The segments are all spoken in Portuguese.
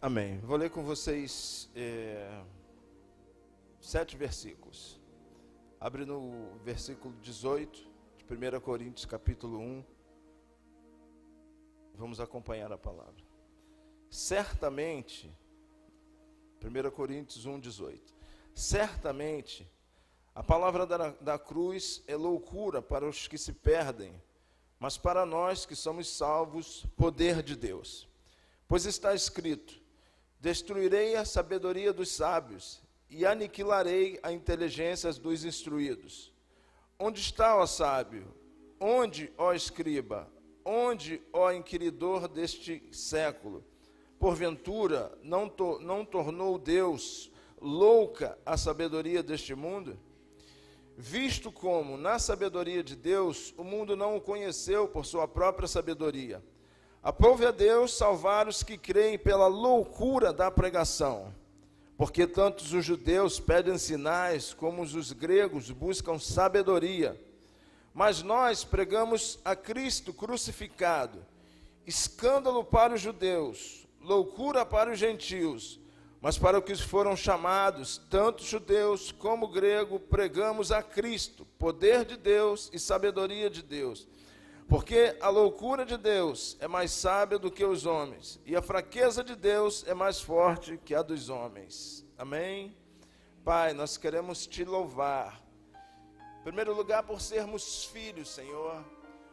Amém. Vou ler com vocês 7 versículos. Abre no versículo 18 de 1 Coríntios capítulo 1. Vamos acompanhar a palavra. Certamente, 1 Coríntios 1, 18. Certamente, a palavra da cruz é loucura para os que se perdem, mas para nós que somos salvos, poder de Deus. Pois está escrito: destruirei a sabedoria dos sábios e aniquilarei a inteligência dos instruídos. Onde está, ó sábio? Onde, ó escriba? Onde, ó inquiridor deste século? Porventura, não tornou Deus louca a sabedoria deste mundo? Visto como, na sabedoria de Deus, o mundo não o conheceu por sua própria sabedoria. Aprove a Deus salvar os que creem pela loucura da pregação, porque tanto os judeus pedem sinais, como os gregos buscam sabedoria. Mas nós pregamos a Cristo crucificado, escândalo para os judeus, loucura para os gentios, mas para os que foram chamados, tanto judeus como grego, pregamos a Cristo, poder de Deus e sabedoria de Deus. Porque a loucura de Deus é mais sábia do que os homens, e a fraqueza de Deus é mais forte que a dos homens. Amém? Pai, nós queremos te louvar. Em primeiro lugar, por sermos filhos, Senhor.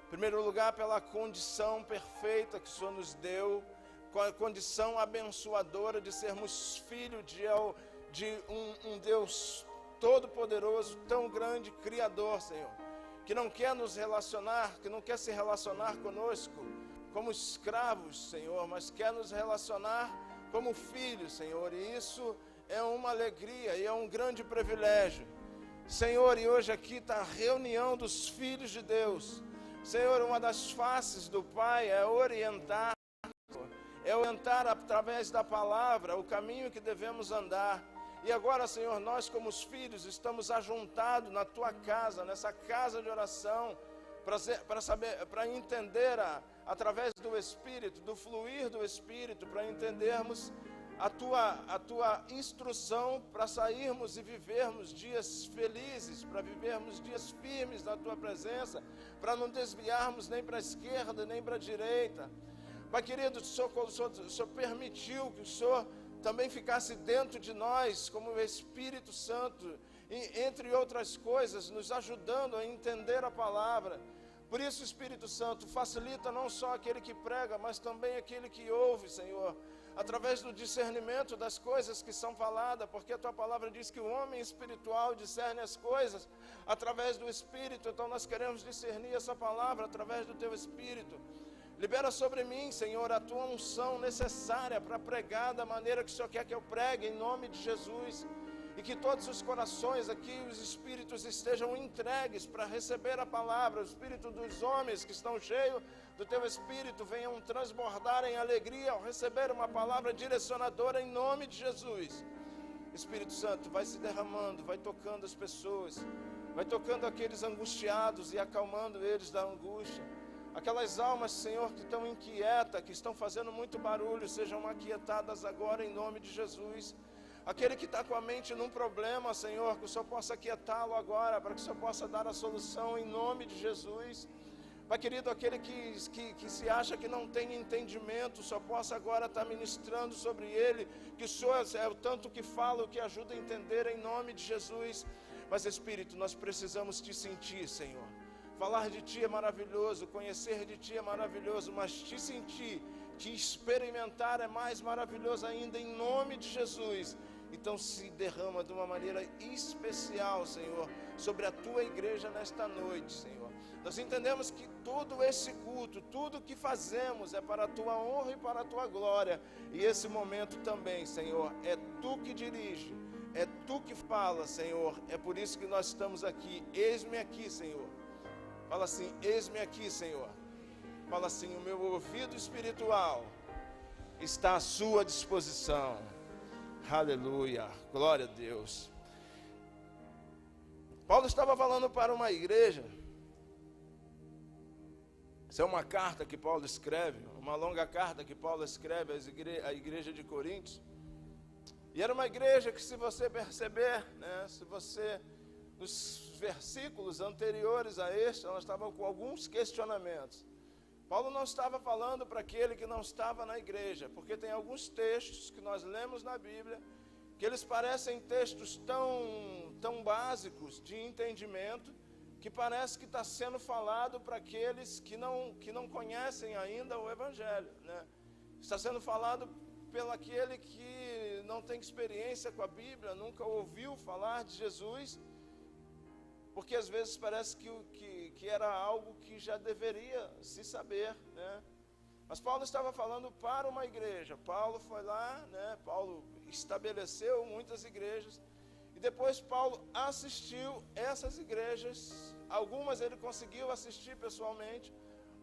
Em primeiro lugar, pela condição perfeita que o Senhor nos deu, com a condição abençoadora de sermos filhos de um Deus todo-poderoso, tão grande, Criador, Senhor, que não quer nos relacionar, que não quer se relacionar conosco como escravos, Senhor, mas quer nos relacionar como filhos, Senhor, e isso é uma alegria e é um grande privilégio, Senhor. E hoje aqui está a reunião dos filhos de Deus, Senhor. Uma das faces do Pai é orientar através da palavra o caminho que devemos andar. E agora, Senhor, nós como os filhos estamos ajuntados na Tua casa, nessa casa de oração, para entender através do Espírito, do fluir do Espírito, para entendermos a tua instrução, para sairmos e vivermos dias felizes, para vivermos dias firmes na Tua presença, para não desviarmos nem para a esquerda, nem para a direita. Pai querido, o Senhor permitiu que o Senhor também ficasse dentro de nós, como o Espírito Santo, e, entre outras coisas, nos ajudando a entender a palavra. Por isso, Espírito Santo, facilita não só aquele que prega, mas também aquele que ouve, Senhor, através do discernimento das coisas que são faladas, porque a Tua palavra diz que o homem espiritual discerne as coisas através do Espírito. Então nós queremos discernir essa palavra através do Teu Espírito. Libera sobre mim, Senhor, a Tua unção necessária para pregar da maneira que o Senhor quer que eu pregue, em nome de Jesus. E que todos os corações aqui, os espíritos estejam entregues para receber a palavra. O espírito dos homens que estão cheios do Teu Espírito venham transbordar em alegria ao receber uma palavra direcionadora, em nome de Jesus. Espírito Santo, vai se derramando, vai tocando as pessoas, vai tocando aqueles angustiados e acalmando eles da angústia. Aquelas almas, Senhor, que estão inquietas, que estão fazendo muito barulho, sejam aquietadas agora em nome de Jesus. Aquele que está com a mente num problema, Senhor, que o Senhor possa aquietá-lo agora, para que o Senhor possa dar a solução em nome de Jesus. Pai querido, aquele que se acha que não tem entendimento, o Senhor possa agora estar ministrando sobre ele, que o Senhor é o tanto que fala, o que ajuda a entender em nome de Jesus. Mas Espírito, nós precisamos te sentir, Senhor. Falar de Ti é maravilhoso, conhecer de Ti é maravilhoso, mas te sentir, te experimentar é mais maravilhoso ainda, em nome de Jesus. Então se derrama de uma maneira especial, Senhor, sobre a Tua igreja nesta noite, Senhor. Nós entendemos que todo esse culto, tudo que fazemos é para a Tua honra e para a Tua glória. E esse momento também, Senhor, é Tu que dirige, é Tu que fala, Senhor. É por isso que nós estamos aqui. Eis-me aqui, Senhor. Fala assim: eis-me aqui, Senhor. Fala assim: o meu ouvido espiritual está à sua disposição. Aleluia, glória a Deus. Paulo estava falando para uma igreja Essa é uma carta que Paulo escreve, uma longa carta que Paulo escreve à igreja de Coríntios. E era uma igreja que, se você perceber, né, se você, nos versículos anteriores a este, ela estava com alguns questionamentos. Paulo não estava falando para aquele que não estava na igreja, porque tem alguns textos que nós lemos na Bíblia, que eles parecem textos tão básicos de entendimento, que parece que está sendo falado para aqueles que não conhecem ainda o Evangelho, né? Está sendo falado pelo aquele que não tem experiência com a Bíblia, nunca ouviu falar de Jesus, porque às vezes parece que era algo que já deveria se saber, né? Mas Paulo estava falando para uma igreja. Paulo foi lá, né? Paulo estabeleceu muitas igrejas, e depois Paulo assistiu essas igrejas. Algumas ele conseguiu assistir pessoalmente,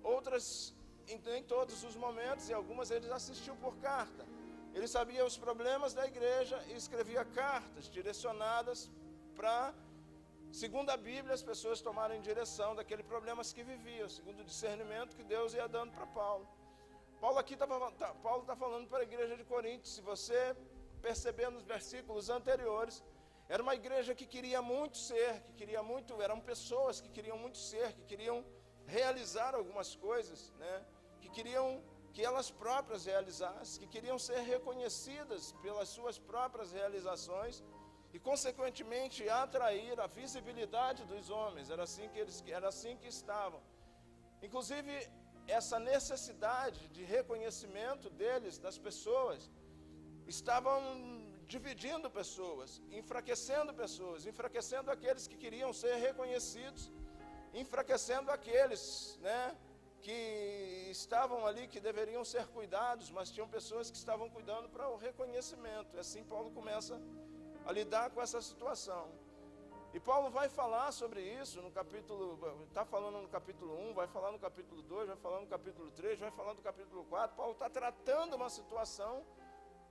outras em todos os momentos, e algumas ele assistiu por carta. Ele sabia os problemas da igreja e escrevia cartas direcionadas para, segundo a Bíblia, as pessoas tomarem direção daqueles problemas que viviam, segundo o discernimento que Deus ia dando para Paulo. Paulo está falando para a igreja de Coríntios. Se você perceber nos versículos anteriores, era uma igreja que queria muito ser, eram pessoas que queriam muito ser, que queriam realizar algumas coisas, né? Que queriam que elas próprias realizassem, que queriam ser reconhecidas pelas suas próprias realizações e, consequentemente, atrair a visibilidade dos homens. Era assim que estavam. Inclusive, essa necessidade de reconhecimento deles, das pessoas, estavam dividindo pessoas, enfraquecendo aqueles que queriam ser reconhecidos, enfraquecendo aqueles, né, que estavam ali, que deveriam ser cuidados, mas tinham pessoas que estavam cuidando para o reconhecimento. E assim Paulo começa a lidar com essa situação. E Paulo vai falar sobre isso no capítulo, está falando no capítulo 1, vai falar no capítulo 2, vai falar no capítulo 3, vai falar no capítulo 4. Paulo está tratando uma situação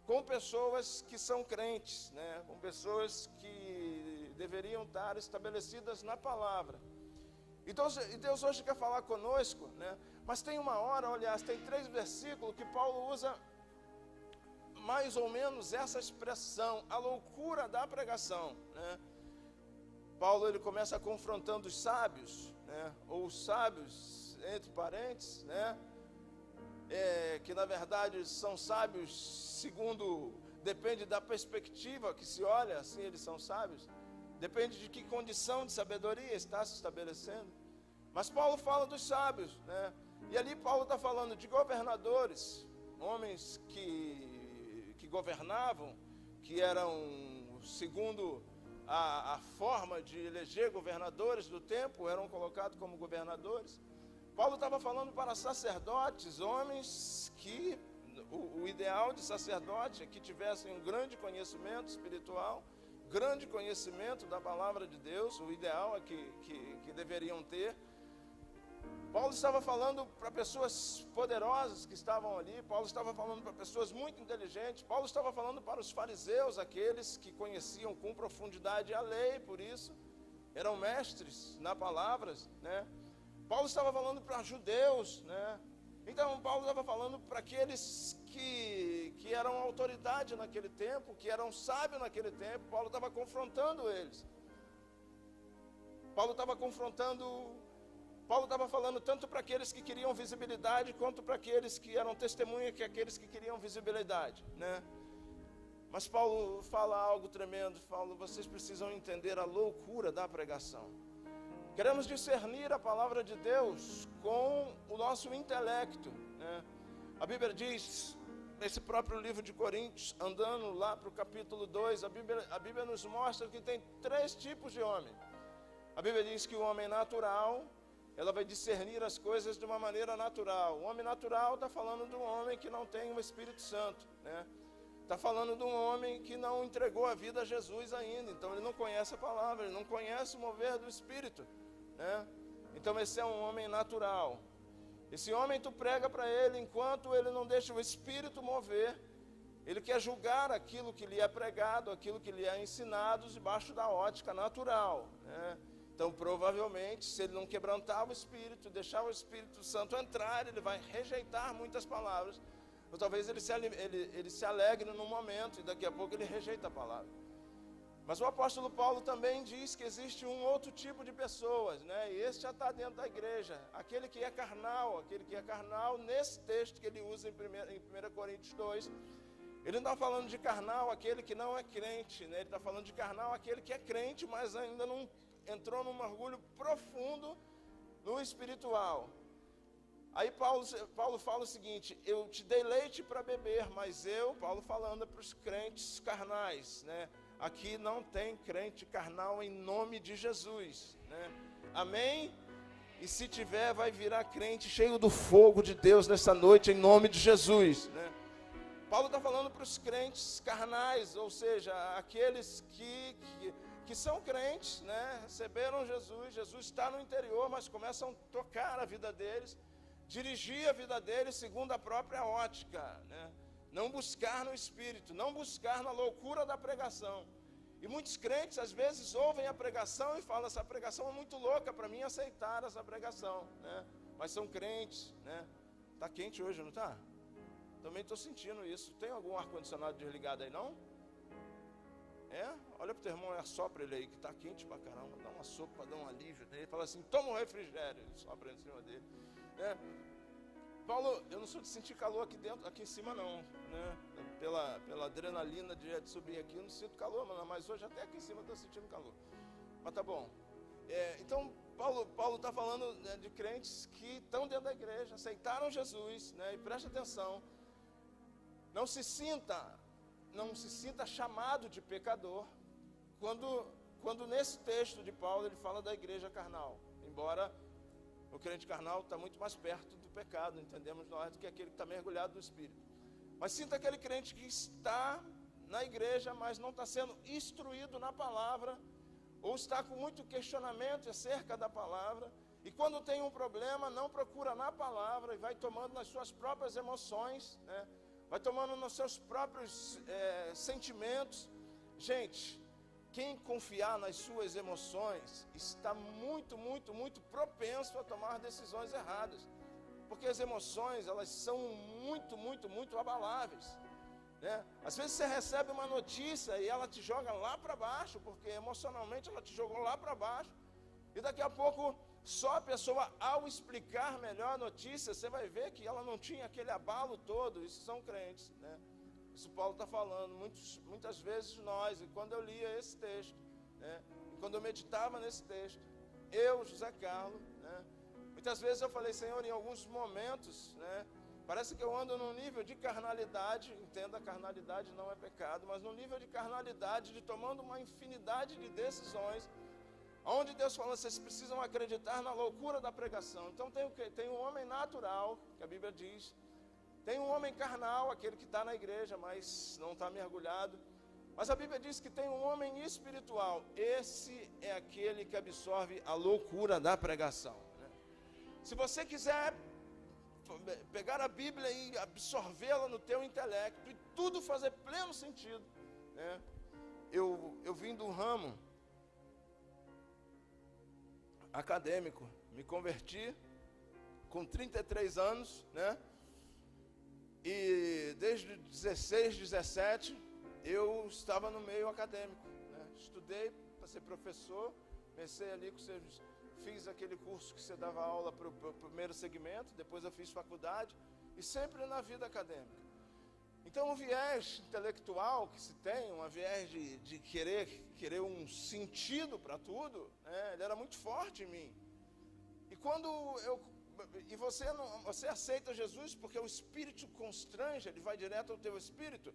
com pessoas que são crentes, né? Com pessoas que deveriam estar estabelecidas na palavra. Então, e Deus hoje quer falar conosco, né? Mas tem uma hora, aliás, tem 3 versículos que Paulo usa mais ou menos essa expressão, a loucura da pregação, né? Paulo, ele começa confrontando os sábios, né? Ou os sábios, entre parênteses, né? Que na verdade são sábios segundo, depende da perspectiva que se olha, assim eles são sábios, depende de que condição de sabedoria está se estabelecendo. Mas Paulo fala dos sábios, né? E ali Paulo está falando de governadores, homens que governavam, que eram, segundo a forma de eleger governadores do tempo, eram colocados como governadores. Paulo estava falando para sacerdotes, homens que o ideal de sacerdote é que tivessem um grande conhecimento espiritual, grande conhecimento da palavra de Deus, o ideal é que deveriam ter. Paulo estava falando para pessoas poderosas que estavam ali, Paulo estava falando para pessoas muito inteligentes, Paulo estava falando para os fariseus, aqueles que conheciam com profundidade a lei, por isso eram mestres na palavra, né? Paulo estava falando para judeus, né? Então Paulo estava falando para aqueles que eram autoridade naquele tempo, que eram sábios naquele tempo. Paulo estava confrontando eles. Paulo estava falando tanto para aqueles que queriam visibilidade, quanto para aqueles que eram testemunha, que aqueles que queriam visibilidade, né? Mas Paulo fala algo tremendo, fala, vocês precisam entender a loucura da pregação. Queremos discernir a palavra de Deus com o nosso intelecto, né? A Bíblia diz, nesse próprio livro de Coríntios, andando lá para o capítulo 2, a Bíblia nos mostra que tem 3 tipos de homem. A Bíblia diz que o homem natural, ela vai discernir as coisas de uma maneira natural. O homem natural está falando de um homem que não tem o Espírito Santo, né? Está falando de um homem que não entregou a vida a Jesus ainda, então ele não conhece a palavra, ele não conhece o mover do Espírito, né? Então esse é um homem natural. Esse homem tu prega para ele, enquanto ele não deixa o Espírito mover, ele quer julgar aquilo que lhe é pregado, aquilo que lhe é ensinado, debaixo da ótica natural, né? Então, provavelmente, se ele não quebrantar o Espírito, deixar o Espírito Santo entrar, ele vai rejeitar muitas palavras. Ou talvez ele se alegre num momento e daqui a pouco ele rejeita a palavra. Mas o apóstolo Paulo também diz que existe um outro tipo de pessoas, né? E esse já está dentro da igreja. Aquele que é carnal, nesse texto que ele usa em 1 Coríntios 2, ele não está falando de carnal aquele que não é crente, né? Ele está falando de carnal aquele que é crente, mas ainda não entrou num mergulho profundo no espiritual. Aí Paulo fala o seguinte: eu te dei leite para beber, mas Paulo falando para os crentes carnais, né? Aqui não tem crente carnal em nome de Jesus, né? Amém? E se tiver, vai virar crente cheio do fogo de Deus nessa noite, em nome de Jesus, né? Paulo está falando para os crentes carnais, ou seja, aqueles que são crentes, né? Receberam Jesus está no interior, mas começam a tocar a vida deles, dirigir a vida deles segundo a própria ótica, né? Não buscar no Espírito, não buscar na loucura da pregação. E muitos crentes às vezes ouvem a pregação e falam: essa pregação é muito louca para mim aceitar essa pregação, né? Mas são crentes, né? Está quente hoje, não está? Também estou sentindo isso. Tem algum ar-condicionado desligado aí, não? Olha para o teu irmão e assopra ele aí, que está quente pra caramba. Dá uma sopa para dar um alívio. Ele fala assim: toma um refrigério. Ele sopra em cima dele, né? Paulo, eu não sou de sentir calor aqui dentro, aqui em cima não, né? Pela adrenalina de subir aqui, eu não sinto calor, mas hoje até aqui em cima eu estou sentindo calor. Mas tá bom. Então, Paulo está falando, né, de crentes que estão dentro da igreja, aceitaram Jesus, né? E preste atenção, não se sinta chamado de pecador, quando nesse texto de Paulo ele fala da igreja carnal, embora o crente carnal está muito mais perto do pecado, entendemos nós, do que aquele que está mergulhado no Espírito. Mas sinta aquele crente que está na igreja, mas não está sendo instruído na palavra, ou está com muito questionamento acerca da palavra, e quando tem um problema, não procura na palavra, e vai tomando nas suas próprias emoções, né? Vai tomando nos seus próprios sentimentos. Gente, quem confiar nas suas emoções está muito, muito, muito propenso a tomar decisões erradas. Porque as emoções, elas são muito, muito, muito abaláveis, né? Às vezes você recebe uma notícia e ela te joga lá para baixo, porque emocionalmente ela te jogou lá para baixo. E daqui a pouco, só a pessoa, ao explicar melhor a notícia, você vai ver que ela não tinha aquele abalo todo. Isso são crentes, né? Isso Paulo está falando, muitas vezes nós, e quando eu lia esse texto, né, e quando eu meditava nesse texto, José Carlos, né, muitas vezes eu falei: Senhor, em alguns momentos, né, parece que eu ando num nível de carnalidade, entenda, a carnalidade não é pecado, mas num nível de carnalidade, de tomando uma infinidade de decisões, onde Deus fala: vocês precisam acreditar na loucura da pregação. Então tem um homem natural, que a Bíblia diz, tem um homem carnal, aquele que está na igreja, mas não está mergulhado. Mas a Bíblia diz que tem um homem espiritual. Esse é aquele que absorve a loucura da pregação, né? Se você quiser pegar a Bíblia e absorvê-la no teu intelecto, e tudo fazer pleno sentido, né? Eu vim do ramo acadêmico, me converti com 33 anos, né? E desde 16, 17, eu estava no meio acadêmico, né? Estudei para ser professor, comecei ali fiz aquele curso que você dava aula para o primeiro segmento, depois eu fiz faculdade, e sempre na vida acadêmica. Então o viés intelectual que se tem, uma viés de querer um sentido para tudo, né? Ele era muito forte em mim. E quando você aceita Jesus porque o Espírito constrange, ele vai direto ao teu espírito,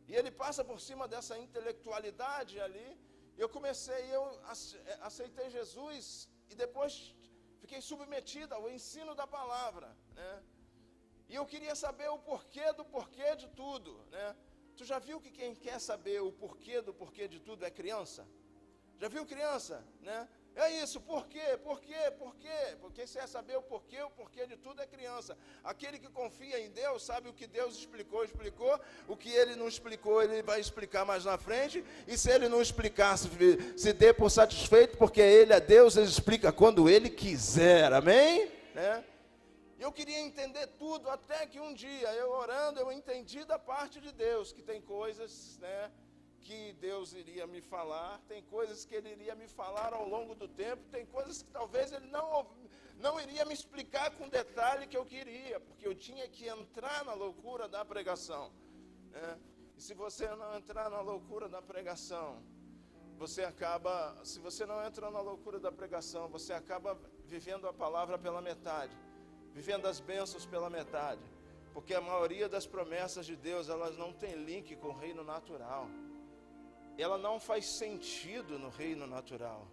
e ele passa por cima dessa intelectualidade ali. Eu aceitei Jesus, e depois fiquei submetido ao ensino da palavra, né? E eu queria saber o porquê do porquê de tudo, né? Tu já viu que quem quer saber o porquê do porquê de tudo é criança? Já viu criança, né? É isso, por quê? Por quê? Por quê? Porque você quer saber o porquê de tudo é criança. Aquele que confia em Deus sabe o que Deus explicou, o que ele não explicou, ele vai explicar mais na frente, e se ele não explicar, se dê por satisfeito, porque ele é Deus, ele explica quando ele quiser, amém? Né? Eu queria entender tudo, até que um dia, eu orando, eu entendi da parte de Deus, que tem coisas, né, que Deus iria me falar, tem coisas que Ele iria me falar ao longo do tempo, tem coisas que talvez Ele não iria me explicar com detalhe que eu queria, porque eu tinha que entrar na loucura da pregação, né? E se você não entrar na loucura da pregação, se você não entra na loucura da pregação, você acaba vivendo a palavra pela metade, vivendo as bênçãos pela metade, porque a maioria das promessas de Deus, elas não tem link com o reino natural. Ela não faz sentido no reino natural.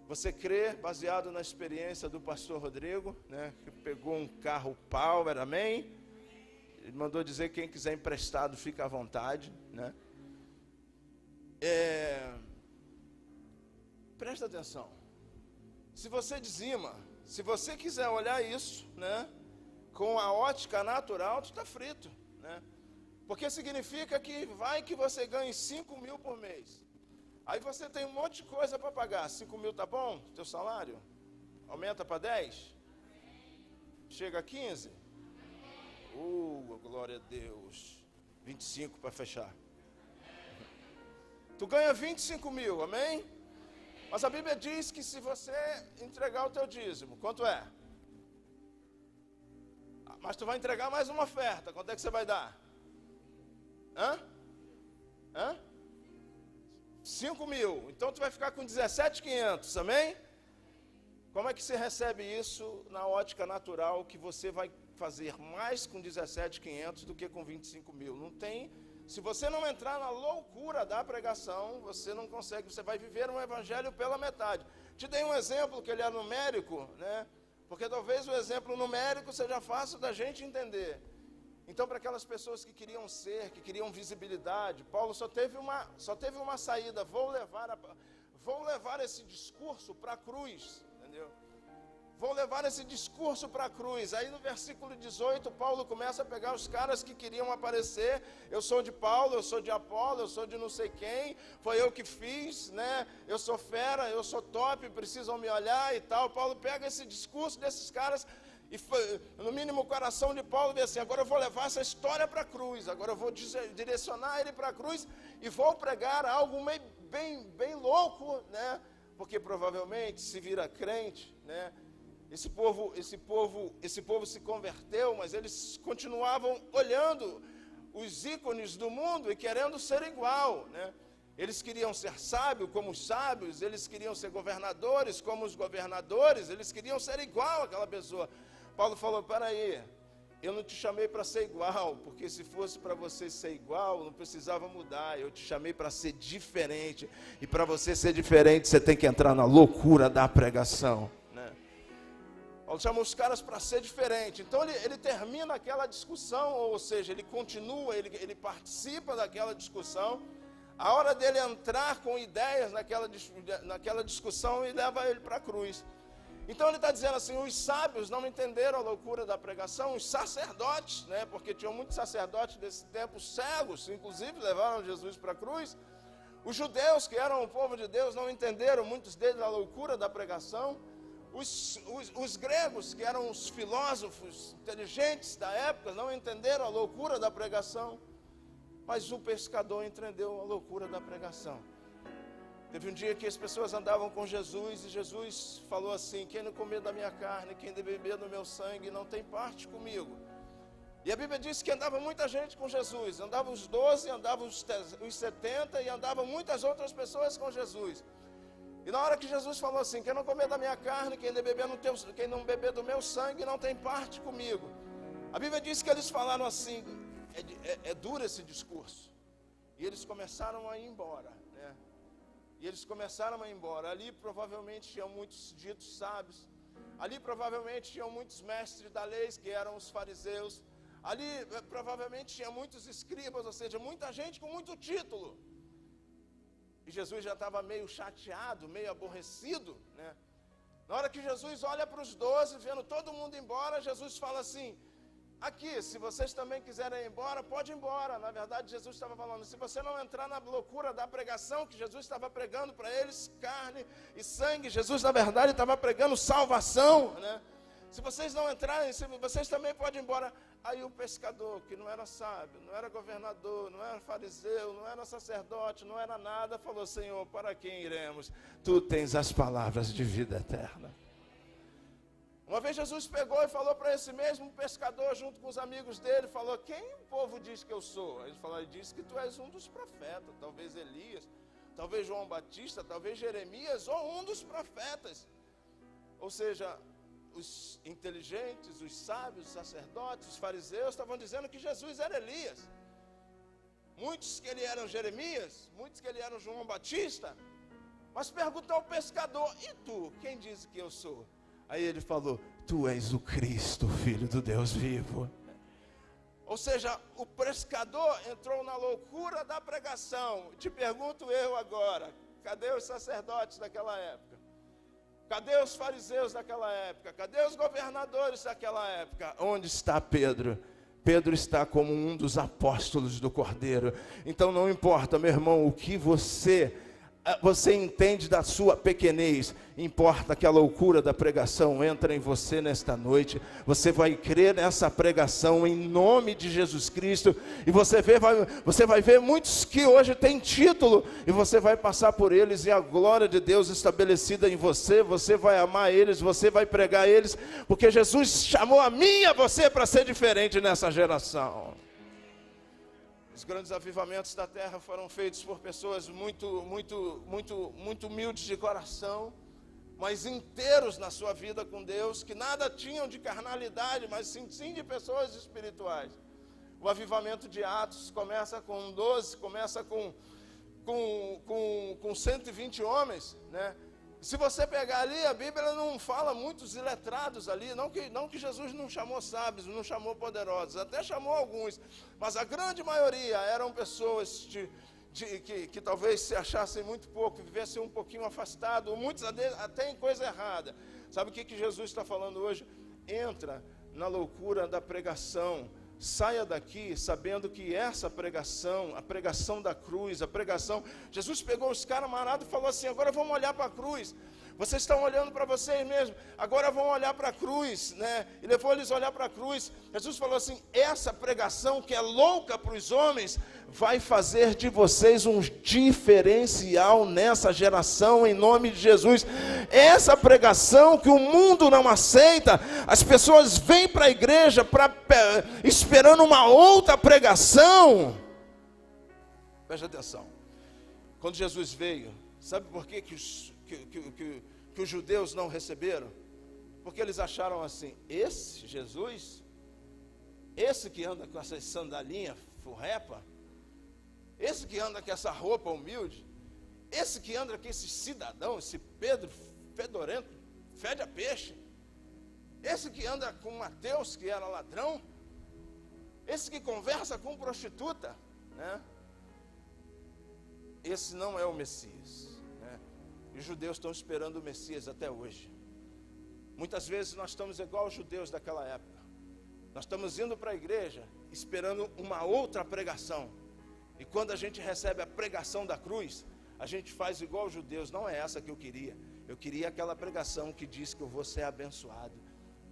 Você crê baseado na experiência do pastor Rodrigo, né, que pegou um carro Power, amém? Ele mandou dizer que quem quiser emprestado fica à vontade, né? Presta atenção. Se você dizima, se você quiser olhar isso, né, com a ótica natural, tu está frito, né? Porque significa que vai que você ganhe 5 mil por mês. Aí você tem um monte de coisa para pagar. 5 mil tá bom? Teu salário? Aumenta para 10? Chega a 15? Glória a Deus. 25 para fechar. Tu ganha 25 mil, amém? Mas a Bíblia diz que se você entregar o teu dízimo, quanto é? Mas tu vai entregar mais uma oferta, quanto é que você vai dar? 5 mil, então tu vai ficar com 17.500, amém? Como é que você recebe isso na ótica natural, que você vai fazer mais com 17.500 do que com 25 mil? Não tem, se você não entrar na loucura da pregação, você não consegue, você vai viver um evangelho pela metade. Te dei um exemplo que ele é numérico, né? Porque talvez o exemplo numérico seja fácil da gente entender. Então, para aquelas pessoas que queriam ser, que queriam visibilidade, Paulo só teve uma saída: vou levar esse discurso para a cruz, entendeu? Vou levar esse discurso para a cruz. Aí no versículo 18, Paulo começa a pegar os caras que queriam aparecer. Eu sou de Paulo, eu sou de Apolo, eu sou de não sei quem, foi eu que fiz, né? Eu sou fera, eu sou top, precisam me olhar e tal. Paulo pega esse discurso desses caras e, no mínimo, o coração de Paulo vê assim: agora eu vou levar essa história para a cruz, agora eu vou direcionar ele para a cruz e vou pregar algo bem louco, né? Porque provavelmente se vira crente, né? Esse povo se converteu, mas eles continuavam olhando os ícones do mundo e querendo ser igual, né? Eles queriam ser sábios como os sábios, eles queriam ser governadores como os governadores, eles queriam ser igual àquela pessoa. Paulo falou: peraí, eu não te chamei para ser igual, porque se fosse para você ser igual, não precisava mudar. Eu te chamei para ser diferente, e para você ser diferente, você tem que entrar na loucura da pregação, né? Paulo chama os caras para ser diferente. Então ele termina aquela discussão, ou seja, ele continua, ele participa daquela discussão. A hora dele entrar com ideias naquela discussão, e leva ele para a cruz. Então ele está dizendo assim: os sábios não entenderam a loucura da pregação, os sacerdotes, né, porque tinham muitos sacerdotes desse tempo cegos, inclusive levaram Jesus para a cruz. Os judeus, que eram o povo de Deus, não entenderam, muitos deles, a loucura da pregação. Os gregos, que eram os filósofos inteligentes da época, não entenderam a loucura da pregação. Mas o pescador entendeu a loucura da pregação. Teve um dia que as pessoas andavam com Jesus, e Jesus falou assim: quem não comer da minha carne, quem não beber do meu sangue, não tem parte comigo. E a Bíblia diz que andava muita gente com Jesus, andava os 12, andava os 70, e andavam muitas outras pessoas com Jesus. E na hora que Jesus falou assim: quem não comer da minha carne, quem não beber do meu sangue, não tem parte comigo. A Bíblia diz que eles falaram assim, é duro esse discurso. E eles começaram a ir embora, né? E eles começaram a ir embora. Ali provavelmente tinham muitos ditos sábios. Ali provavelmente tinham muitos mestres da lei, que eram os fariseus. Ali provavelmente tinha muitos escribas, ou seja, muita gente com muito título. E Jesus já estava meio chateado, meio aborrecido, né? Na hora que Jesus olha para os 12, vendo todo mundo embora, Jesus fala assim: aqui, se vocês também quiserem ir embora, pode ir embora. Na verdade, Jesus estava falando, se você não entrar na loucura da pregação, que Jesus estava pregando para eles, carne e sangue, Jesus, na verdade, estava pregando salvação, né? Se vocês não entrarem, vocês também podem ir embora. Aí o pescador, que não era sábio, não era governador, não era fariseu, não era sacerdote, não era nada, falou: Senhor, para quem iremos? Tu tens as palavras de vida eterna. Uma vez Jesus pegou e falou para esse mesmo pescador, junto com os amigos dele, falou: quem o povo diz que eu sou? Ele falou: ele disse que tu és um dos profetas, talvez Elias, talvez João Batista, talvez Jeremias, ou um dos profetas. Ou seja, os inteligentes, os sábios, os sacerdotes, os fariseus estavam dizendo que Jesus era Elias. Muitos que ele era Jeremias, muitos que ele era João Batista. Mas perguntou ao pescador: e tu, quem diz que eu sou? Aí ele falou: tu és o Cristo, Filho do Deus vivo. Ou seja, o pescador entrou na loucura da pregação. Te pergunto eu agora, cadê os sacerdotes daquela época? Cadê os fariseus daquela época? Cadê os governadores daquela época? Onde está Pedro? Pedro está como um dos apóstolos do Cordeiro. Então não importa, meu irmão, o que você entende da sua pequenez, importa que a loucura da pregação entra em você nesta noite. Você vai crer nessa pregação em nome de Jesus Cristo, e você vai ver muitos que hoje têm título, e você vai passar por eles, e a glória de Deus estabelecida em você, você vai amar eles, você vai pregar eles, porque Jesus chamou a mim e a você para ser diferente nessa geração. Os grandes avivamentos da terra foram feitos por pessoas muito humildes de coração, mas inteiros na sua vida com Deus, que nada tinham de carnalidade, mas sim de pessoas espirituais. O avivamento de Atos começa com 12, começa com 120 homens, né? Se você pegar ali, a Bíblia não fala muitos iletrados ali, não que Jesus não chamou sábios, não chamou poderosos, até chamou alguns, mas a grande maioria eram pessoas que talvez se achassem muito pouco, vivessem um pouquinho afastado, muitos até em coisa errada. Sabe o que Jesus está falando hoje? Entra na loucura da pregação. Saia daqui sabendo que essa pregação, a pregação da cruz, Jesus pegou os camaradas e falou assim: agora vamos olhar para a cruz. Vocês estão olhando para vocês mesmos, agora vão olhar para a cruz, né? E levou eles a olhar para a cruz. Jesus falou assim: essa pregação que é louca para os homens, vai fazer de vocês um diferencial nessa geração, em nome de Jesus. Essa pregação que o mundo não aceita, as pessoas vêm para a igreja esperando uma outra pregação. Preste atenção. Quando Jesus veio, sabe por que os judeus não receberam? Porque eles acharam assim: esse Jesus, esse que anda com essas sandalinhas furrepa, esse que anda com essa roupa humilde, esse que anda com esse cidadão, esse Pedro fedorento, fede a peixe, esse que anda com Mateus, que era ladrão, esse que conversa com prostituta, né? Esse não é o Messias, né? E os judeus estão esperando o Messias até hoje. Muitas vezes nós estamos igual aos judeus daquela época. Nós estamos indo para a igreja esperando uma outra pregação. E quando a gente recebe a pregação da cruz, a gente faz igual aos judeus. Não é essa que eu queria. Eu queria aquela pregação que diz que eu vou ser abençoado.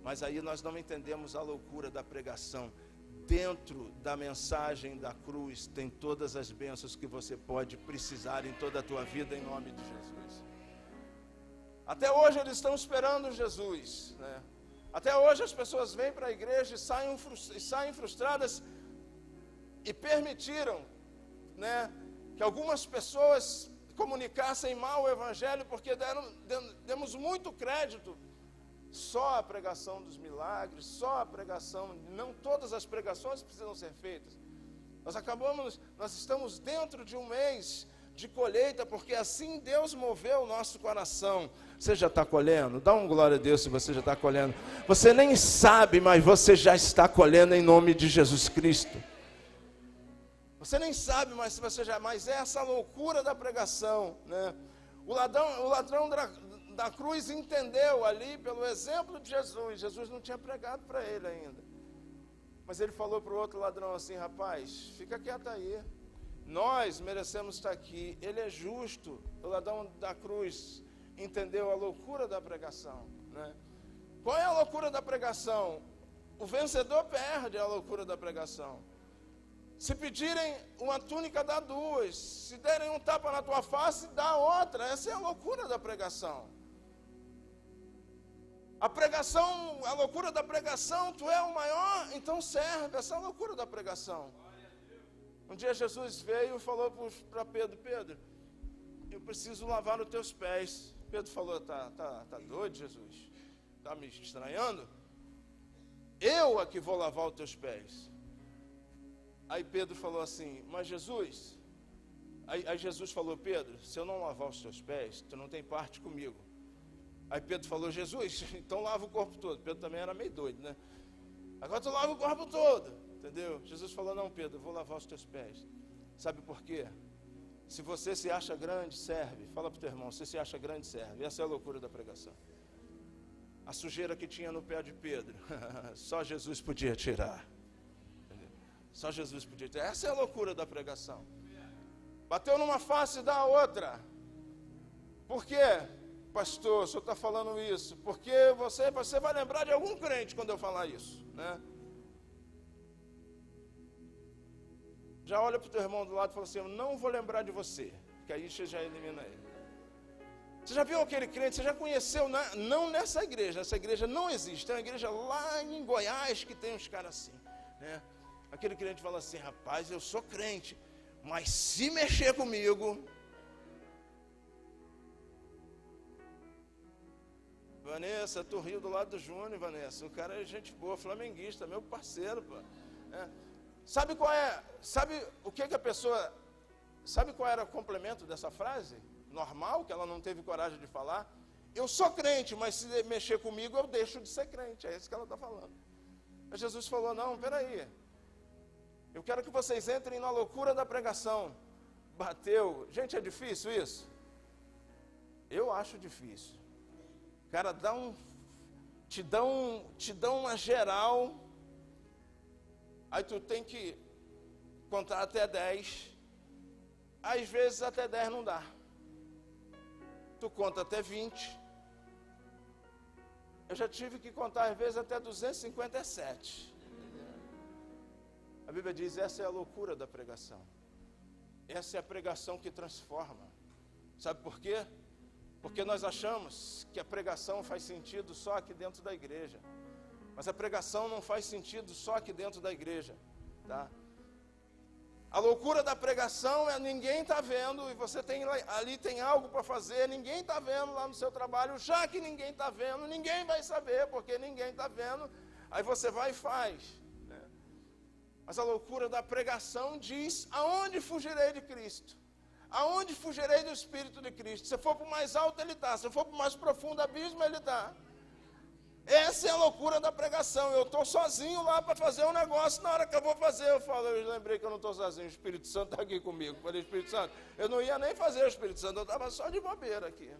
Mas aí nós não entendemos a loucura da pregação. Dentro da mensagem da cruz tem todas as bênçãos que você pode precisar em toda a tua vida, em nome de Jesus. Até hoje eles estão esperando Jesus, né? Até hoje as pessoas vêm para a igreja e saem frustradas, e permitiram, né, que algumas pessoas comunicassem mal o evangelho, porque demos muito crédito só a pregação dos milagres, só a pregação. Não todas as pregações precisam ser feitas. Nós estamos dentro de um mês de colheita, porque assim Deus moveu o nosso coração. Você já está colhendo? Dá um glória a Deus se você já está colhendo. Você nem sabe, mas você já está colhendo em nome de Jesus Cristo. Você nem sabe, mas você já, mas é essa loucura da pregação, né? O ladrão da cruz entendeu ali pelo exemplo de Jesus. Jesus não tinha pregado para ele ainda. Mas ele falou para o outro ladrão assim: rapaz, fica quieto aí. Nós merecemos estar aqui. Ele é justo. O ladrão da cruz entendeu a loucura da pregação, né? Qual é a loucura da pregação? O vencedor perde a loucura da pregação. Se pedirem uma túnica, dá duas. Se derem um tapa na tua face, dá outra. Essa é a loucura da pregação. A pregação, a loucura da pregação, tu é o maior, então serve. Essa é a loucura da pregação. Um dia Jesus veio e falou para Pedro: Pedro, eu preciso lavar os teus pés. Pedro falou: tá doido, Jesus? Está me estranhando? Eu é que vou lavar os teus pés. Aí Pedro falou assim: mas Jesus... Aí Jesus falou: Pedro, se eu não lavar os teus pés, tu não tem parte comigo. Aí Pedro falou: Jesus, então lava o corpo todo. Pedro também era meio doido, né? Agora tu lava o corpo todo, entendeu? Jesus falou: não, Pedro, eu vou lavar os teus pés. Sabe por quê? Se você se acha grande, serve. Fala para o teu irmão: você se acha grande, serve. Essa é a loucura da pregação. A sujeira que tinha no pé de Pedro, só Jesus podia tirar. Só Jesus podia tirar. Essa é a loucura da pregação. Bateu numa face, dá a outra. Por quê, pastor, o senhor está falando isso? Porque você vai lembrar de algum crente quando eu falar isso, né? Já olha para o teu irmão do lado e fala assim: eu não vou lembrar de você, que aí você já elimina ele. Você já viu aquele crente, você já conheceu, não nessa igreja, essa igreja não existe, tem uma igreja lá em Goiás que tem uns caras assim, né? Aquele crente fala assim: rapaz, eu sou crente, mas se mexer comigo... Vanessa, tu riu do lado do Júnior, Vanessa, o cara é gente boa, flamenguista, meu parceiro, pô. Sabe qual é, sabe o que a pessoa, sabe qual era o complemento dessa frase? Normal, que ela não teve coragem de falar. Eu sou crente, mas se mexer comigo eu deixo de ser crente. É isso que ela está falando. Mas Jesus falou: não, peraí, eu quero que vocês entrem na loucura da pregação. Bateu. Gente, é difícil isso? Eu acho difícil. Cara, te dão uma geral, aí tu tem que contar até 10. Às vezes até 10 não dá. Tu conta até 20. Eu já tive que contar às vezes até 257. A Bíblia diz: essa é a loucura da pregação. Essa é a pregação que transforma. Sabe por quê? Porque nós achamos que a pregação faz sentido só aqui dentro da igreja. Mas a pregação não faz sentido só aqui dentro da igreja, tá? A loucura da pregação é: ninguém está vendo, e você ali tem algo para fazer, ninguém está vendo lá no seu trabalho. Já que ninguém está vendo, ninguém vai saber, porque ninguém está vendo. Aí você vai e faz, né? Mas a loucura da pregação diz: aonde fugirei de Cristo? Aonde fugirei do Espírito de Cristo? Se for para o mais alto, Ele está. Se for para o mais profundo abismo, Ele está. Essa é a loucura da pregação. Eu estou sozinho lá para fazer um negócio. Na hora que eu vou fazer, eu lembrei que eu não estou sozinho. O Espírito Santo está aqui comigo. Falei: Espírito Santo, eu não ia nem fazer o Espírito Santo, eu estava só de bobeira aqui.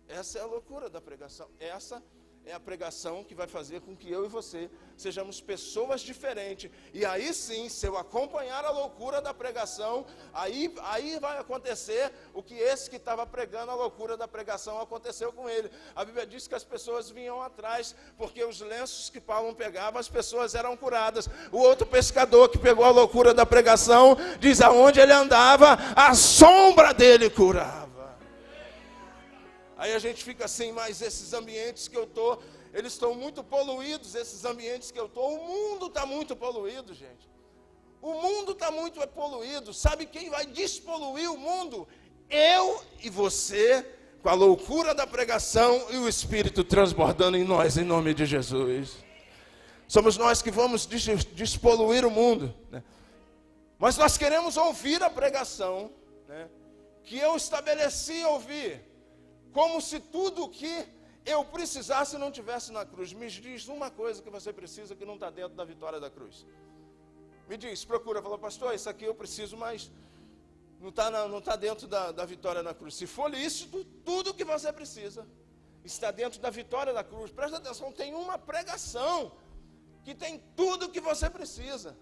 Essa é a loucura da pregação. Essa é a pregação que vai fazer com que eu e você sejamos pessoas diferentes. E aí sim, se eu acompanhar a loucura da pregação, aí vai acontecer o que esse que estava pregando a loucura da pregação aconteceu com ele. A Bíblia diz que as pessoas vinham atrás, porque os lenços que Paulo pegava, as pessoas eram curadas. O outro pescador que pegou a loucura da pregação, diz: aonde ele andava, a sombra dele curava. Aí a gente fica assim: mas esses ambientes que eu estou, eles estão muito poluídos, esses ambientes que eu estou. O mundo está muito poluído, gente. O mundo está muito poluído. Sabe quem vai despoluir o mundo? Eu e você, com a loucura da pregação e o Espírito transbordando em nós, em nome de Jesus. Somos nós que vamos despoluir o mundo, né? Mas nós queremos ouvir a pregação, né, que eu estabeleci ouvir. Como se tudo o que eu precisasse não tivesse na cruz. Me diz uma coisa que você precisa que não está dentro da vitória da cruz. me diz, procura, fala, pastor, isso aqui eu preciso, mas não está dentro da vitória na cruz. Se for isso, tudo que você precisa está dentro da vitória da cruz. Presta atenção, tem uma pregação que tem tudo que você precisa.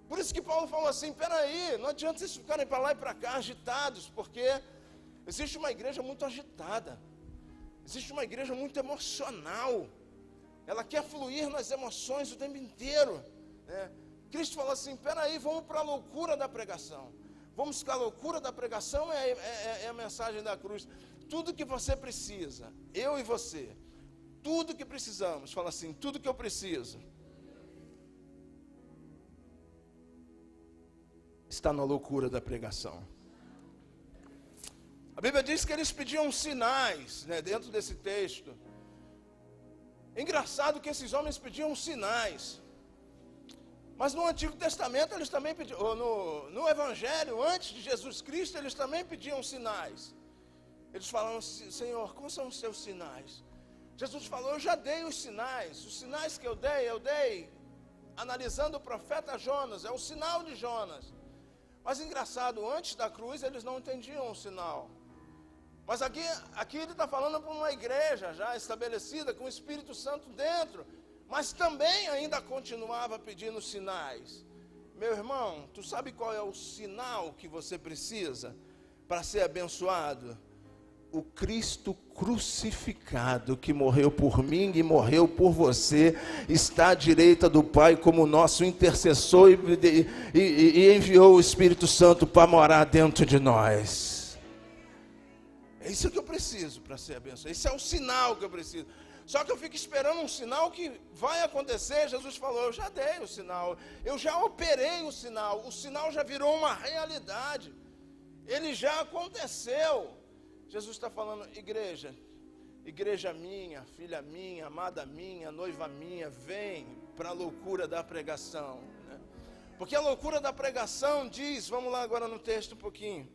Por isso que Paulo falou assim, peraí, não adianta vocês ficarem para lá e para cá agitados, porque existe uma igreja muito agitada, existe uma igreja muito emocional, ela quer fluir nas emoções o tempo inteiro, né? Cristo falou assim, peraí, vamos para a loucura da pregação, vamos para a loucura da pregação, é a mensagem da cruz. Tudo que você precisa, eu e você, tudo que precisamos, fala assim, tudo que eu preciso, está na loucura da pregação. A Bíblia diz que eles pediam sinais, né, dentro desse texto. É engraçado que esses homens pediam sinais. Mas no Antigo Testamento eles também pediam, ou no Evangelho, antes de Jesus Cristo, eles também pediam sinais. Eles falavam, Senhor, como são os seus sinais? Jesus falou, eu já dei os sinais que eu dei, analisando o profeta Jonas, é o sinal de Jonas. Mas engraçado, antes da cruz eles não entendiam o sinal. Mas aqui ele está falando para uma igreja já estabelecida, com o Espírito Santo dentro, mas também ainda continuava pedindo sinais. Meu irmão, tu sabe qual é o sinal que você precisa para ser abençoado? O Cristo crucificado, que morreu por mim e morreu por você, está à direita do Pai como nosso intercessor e enviou o Espírito Santo para morar dentro de nós. É isso que eu preciso para ser abençoado. Esse é o sinal que eu preciso. Só que eu fico esperando um sinal que vai acontecer. Jesus falou, eu já dei o sinal, eu já operei o sinal já virou uma realidade, ele já aconteceu. Jesus está falando, igreja minha, filha minha, amada minha, noiva minha, vem para a loucura da pregação, né? Porque a loucura da pregação diz, vamos lá agora no texto um pouquinho,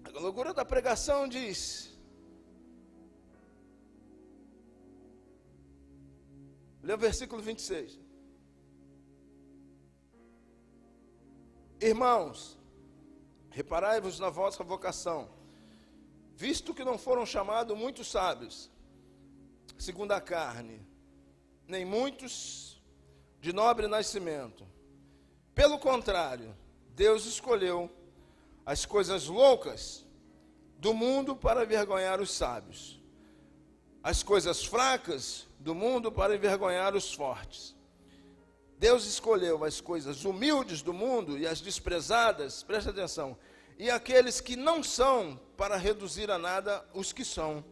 a loucura da pregação diz, lê o versículo 26, irmãos, reparai-vos na vossa vocação, visto que não foram chamados muitos sábios, segundo a carne, nem muitos de nobre nascimento. Pelo contrário, Deus escolheu as coisas loucas do mundo para envergonhar os sábios, as coisas fracas do mundo para envergonhar os fortes. Deus escolheu as coisas humildes do mundo e as desprezadas, presta atenção, e aqueles que não são, para reduzir a nada os que são.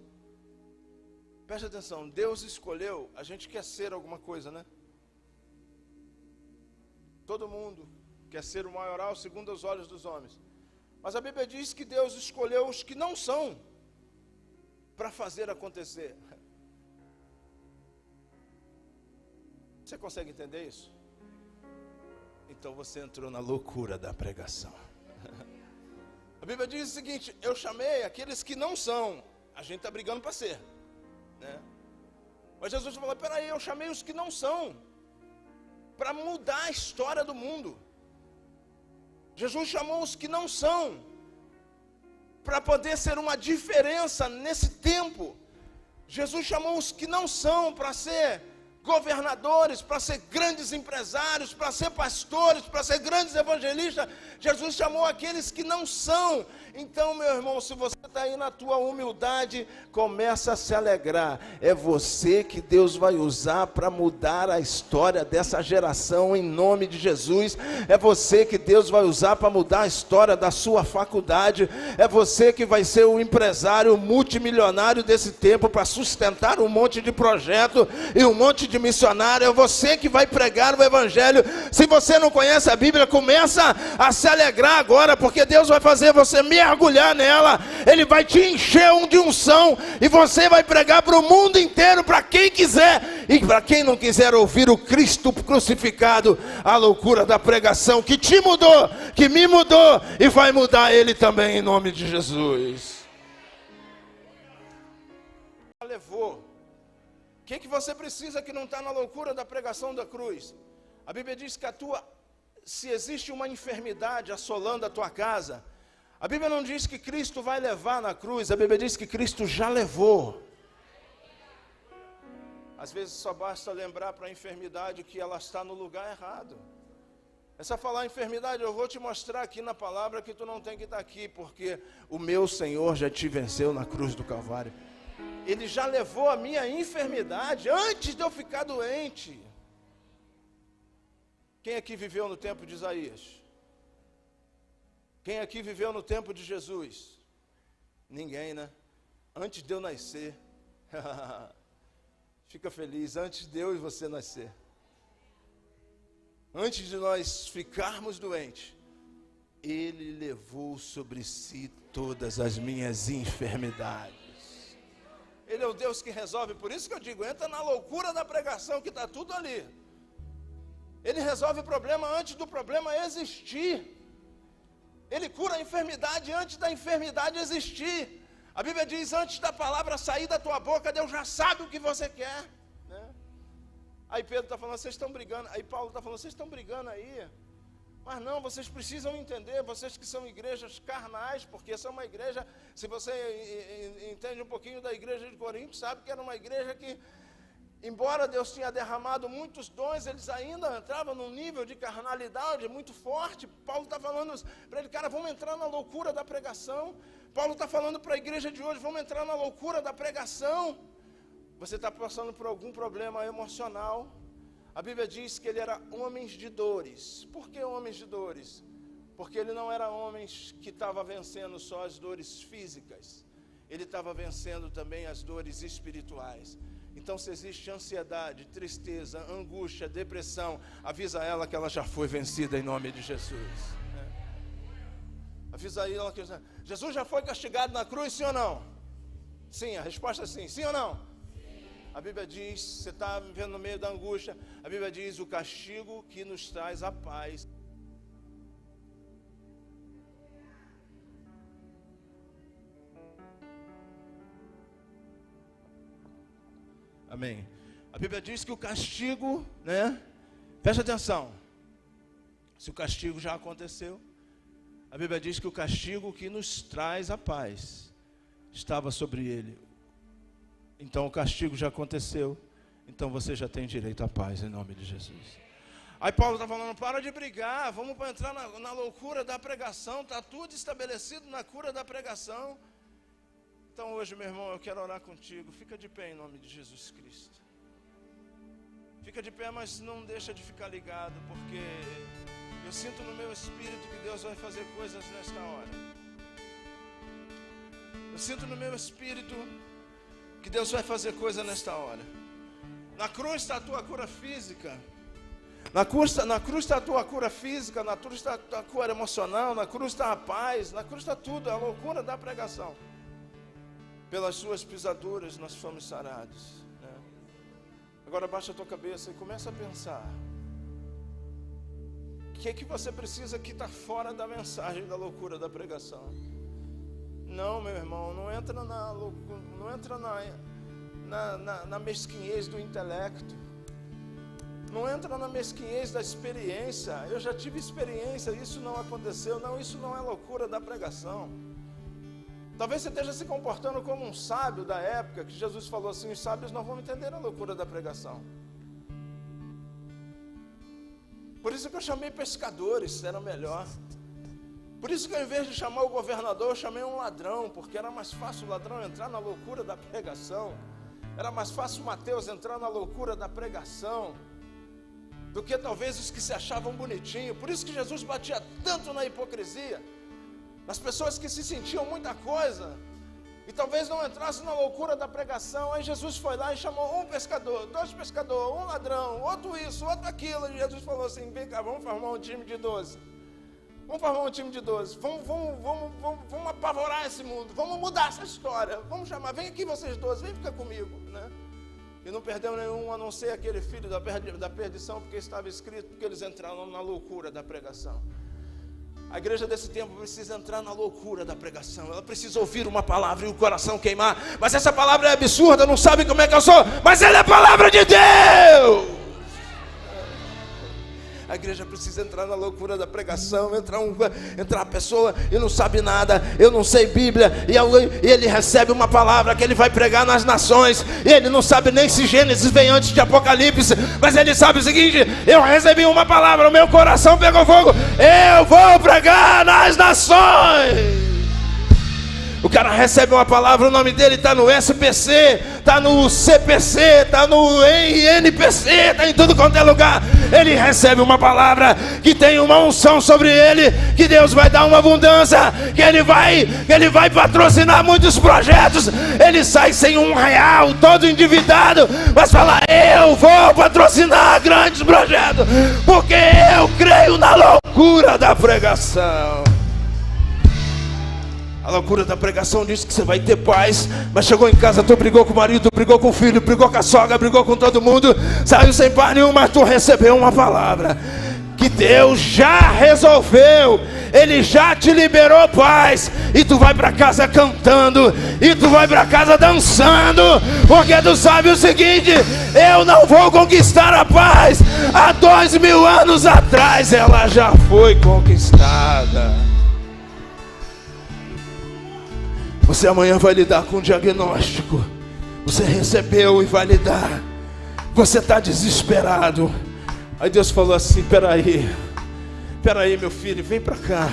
Presta atenção, Deus escolheu, a gente quer ser alguma coisa, né? Todo mundo quer ser o maioral segundo os olhos dos homens. Mas a Bíblia diz que Deus escolheu os que não são, para fazer acontecer. Você consegue entender isso? Então você entrou na loucura da pregação. A Bíblia diz o seguinte, eu chamei aqueles que não são, a gente está brigando para ser, né? Mas Jesus falou, peraí, eu chamei os que não são, para mudar a história do mundo. Jesus chamou os que não são, para poder ser uma diferença nesse tempo. Jesus chamou os que não são, para ser governadores, para ser grandes empresários, para ser pastores, para ser grandes evangelistas. Jesus chamou aqueles que não são. Então, meu irmão, se você está aí na tua humildade, começa a se alegrar. É você que Deus vai usar para mudar a história dessa geração, em nome de Jesus. É você que Deus vai usar para mudar a história da sua faculdade. É você que vai ser o empresário multimilionário desse tempo, para sustentar um monte de projeto e um monte de missionário. É você que vai pregar o evangelho. Se você não conhece a Bíblia, começa a se alegrar agora, porque Deus vai fazer você mergulhar nela. Ele vai te encher de unção e você vai pregar para o mundo inteiro, para quem quiser e para quem não quiser ouvir o Cristo crucificado, a loucura da pregação que te mudou, que me mudou e vai mudar ele também, em nome de Jesus. que você precisa que não está na loucura da pregação da cruz? A Bíblia diz que se existe uma enfermidade assolando a tua casa, a Bíblia não diz que Cristo vai levar na cruz, a Bíblia diz que Cristo já levou. Às vezes só basta lembrar para a enfermidade que ela está no lugar errado. É só falar, enfermidade, eu vou te mostrar aqui na palavra que tu não tem que estar aqui, porque o meu Senhor já te venceu na cruz do Calvário. Ele já levou a minha enfermidade antes de eu ficar doente. Quem aqui viveu no tempo de Isaías? Quem aqui viveu no tempo de Jesus? Ninguém, né? Antes de eu nascer. Fica feliz, antes de eu e você nascer. Antes de nós ficarmos doentes, Ele levou sobre si todas as minhas enfermidades. Ele é o Deus que resolve, por isso que eu digo, entra na loucura da pregação que está tudo ali. Ele resolve o problema antes do problema existir. Ele cura a enfermidade antes da enfermidade existir. A Bíblia diz, antes da palavra sair da tua boca, Deus já sabe o que você quer, né? Aí Pedro está falando, vocês estão brigando. Aí Paulo está falando, vocês estão brigando aí. Mas não, vocês precisam entender, vocês que são igrejas carnais, porque essa é uma igreja, se você entende um pouquinho da igreja de Corinto, sabe que era uma igreja que, embora Deus tinha derramado muitos dons, eles ainda entravam num nível de carnalidade muito forte. Paulo está falando para ele, cara, vamos entrar na loucura da pregação. Paulo está falando para a igreja de hoje, vamos entrar na loucura da pregação. Você está passando por algum problema emocional. A Bíblia diz que ele era homens de dores. Por que homens de dores? Porque ele não era homens que estava vencendo só as dores físicas. Ele estava vencendo também as dores espirituais. Então, se existe ansiedade, tristeza, angústia, depressão, avisa ela que ela já foi vencida em nome de Jesus. Avisa ela que Jesus já foi castigado na cruz, sim ou não? Sim, a resposta é sim. Sim ou não? A Bíblia diz, você está vivendo no meio da angústia, a Bíblia diz, o castigo que nos traz a paz. Amém. A Bíblia diz que o castigo, né? Presta atenção. Se o castigo já aconteceu, a Bíblia diz que o castigo que nos traz a paz estava sobre ele. Então o castigo já aconteceu. Então você já tem direito à paz em nome de Jesus. Aí Paulo está falando, para de brigar, vamos entrar na loucura da pregação. Está tudo estabelecido na cura da pregação. Então hoje, meu irmão, eu quero orar contigo. Fica de pé em nome de Jesus Cristo. Fica de pé, mas não deixa de ficar ligado, porque eu sinto no meu espírito que Deus vai fazer coisas nesta hora. Eu sinto no meu espírito que Deus vai fazer coisa nesta hora. Na cruz está a tua cura física. Na cruz está a tua cura física. Na cruz está a tua cura emocional. Na cruz está a paz. Na cruz está tudo. A loucura da pregação. Pelas suas pisaduras nós fomos sarados, né? Agora baixa a tua cabeça e começa a pensar. O que você precisa que está fora da mensagem da loucura da pregação? Não, meu irmão, não entra na mesquinhez do intelecto. Não entra na mesquinhez da experiência. Eu já tive experiência, isso não aconteceu. Não, isso não é loucura da pregação. Talvez você esteja se comportando como um sábio da época, que Jesus falou assim, os sábios não vão entender a loucura da pregação. Por isso que eu chamei pescadores, era melhor. Por isso que ao invés de chamar o governador, eu chamei um ladrão, porque era mais fácil o ladrão entrar na loucura da pregação. Era mais fácil Mateus entrar na loucura da pregação do que talvez os que se achavam bonitinhos. Por isso que Jesus batia tanto na hipocrisia, nas pessoas que se sentiam muita coisa e talvez não entrassem na loucura da pregação. Aí Jesus foi lá e chamou um pescador, dois pescadores, um ladrão, outro isso, outro aquilo. E Jesus falou assim, vem cá, vamos formar um time de 12. Vamos formar um time de 12, vamos apavorar esse mundo, vamos mudar essa história, vamos chamar, vem aqui vocês 12, vem ficar comigo, né? E não perdeu nenhum, a não ser aquele filho da perdição, porque estava escrito, porque eles entraram na loucura da pregação. A igreja desse tempo precisa entrar na loucura da pregação. Ela precisa ouvir uma palavra e o coração queimar. Mas essa palavra é absurda, não sabe como é que eu sou, mas ela é a palavra de Deus. A igreja precisa entrar na loucura da pregação. Entrar a pessoa e não sabe nada, eu não sei Bíblia, e ele recebe uma palavra que ele vai pregar nas nações, e ele não sabe nem se Gênesis vem antes de Apocalipse, mas ele sabe o seguinte: eu recebi uma palavra, o meu coração pegou fogo, eu vou pregar nas nações. O cara recebe uma palavra, o nome dele está no SPC, está no CPC, está no NPC, está em tudo quanto é lugar. Ele recebe uma palavra que tem uma unção sobre ele, que Deus vai dar uma abundância, que ele vai patrocinar muitos projetos. Ele sai sem R$1, todo endividado, mas fala: eu vou patrocinar grandes projetos, porque eu creio na loucura da pregação. A loucura da pregação diz que você vai ter paz, mas chegou em casa, tu brigou com o marido, brigou com o filho, brigou com a sogra, brigou com todo mundo, saiu sem paz nenhuma, tu recebeu uma palavra que Deus já resolveu, Ele já te liberou paz, e tu vai para casa cantando, e tu vai para casa dançando, porque tu sabe o seguinte: eu não vou conquistar a paz, há 2000 anos atrás ela já foi conquistada. Você amanhã vai lidar com um diagnóstico. Você recebeu e vai lidar. Você está desesperado. Aí Deus falou assim: peraí, meu filho, vem para cá.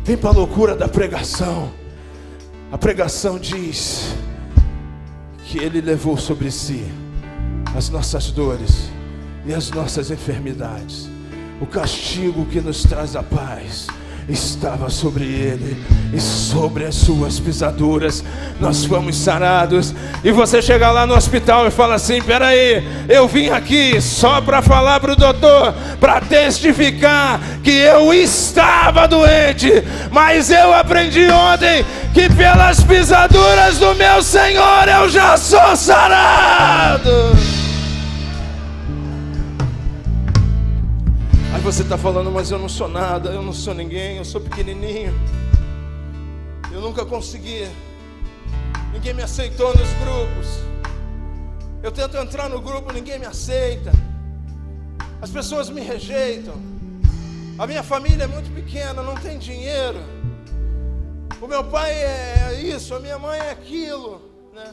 Vem para a loucura da pregação. A pregação diz que Ele levou sobre si as nossas dores e as nossas enfermidades. O castigo que nos traz a paz estava sobre Ele, e sobre as suas pisaduras nós fomos sarados. E você chega lá no hospital e fala assim: peraí, eu vim aqui só para falar para o doutor, para testificar que eu estava doente, mas eu aprendi ontem que pelas pisaduras do meu Senhor eu já sou sarado. Aí você está falando: mas eu não sou nada, eu não sou ninguém, eu sou pequenininho, eu nunca consegui, ninguém me aceitou nos grupos, eu tento entrar no grupo, ninguém me aceita, as pessoas me rejeitam, a minha família é muito pequena, não tem dinheiro, o meu pai é isso, a minha mãe é aquilo, né?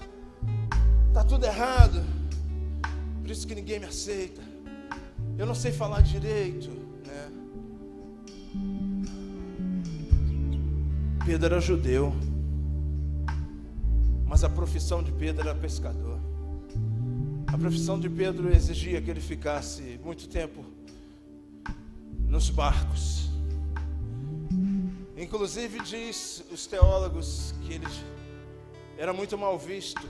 Está tudo errado, por isso que ninguém me aceita. Eu não sei falar direito, né? Pedro era judeu, mas a profissão de Pedro era pescador. A profissão de Pedro exigia que ele ficasse muito tempo nos barcos. Inclusive diz os teólogos que ele era muito mal visto,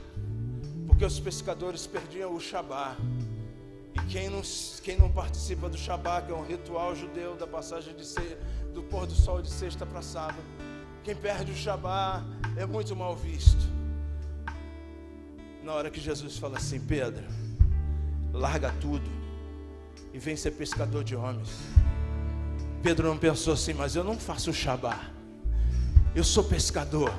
porque os pescadores perdiam o Shabá. E quem não participa do Shabá, que é um ritual judeu da passagem do pôr do sol de sexta para sábado, quem perde o Shabá é muito mal visto. Na hora que Jesus fala assim: Pedro, larga tudo e vem ser pescador de homens. Pedro não pensou assim: mas eu não faço o Shabá, eu sou pescador.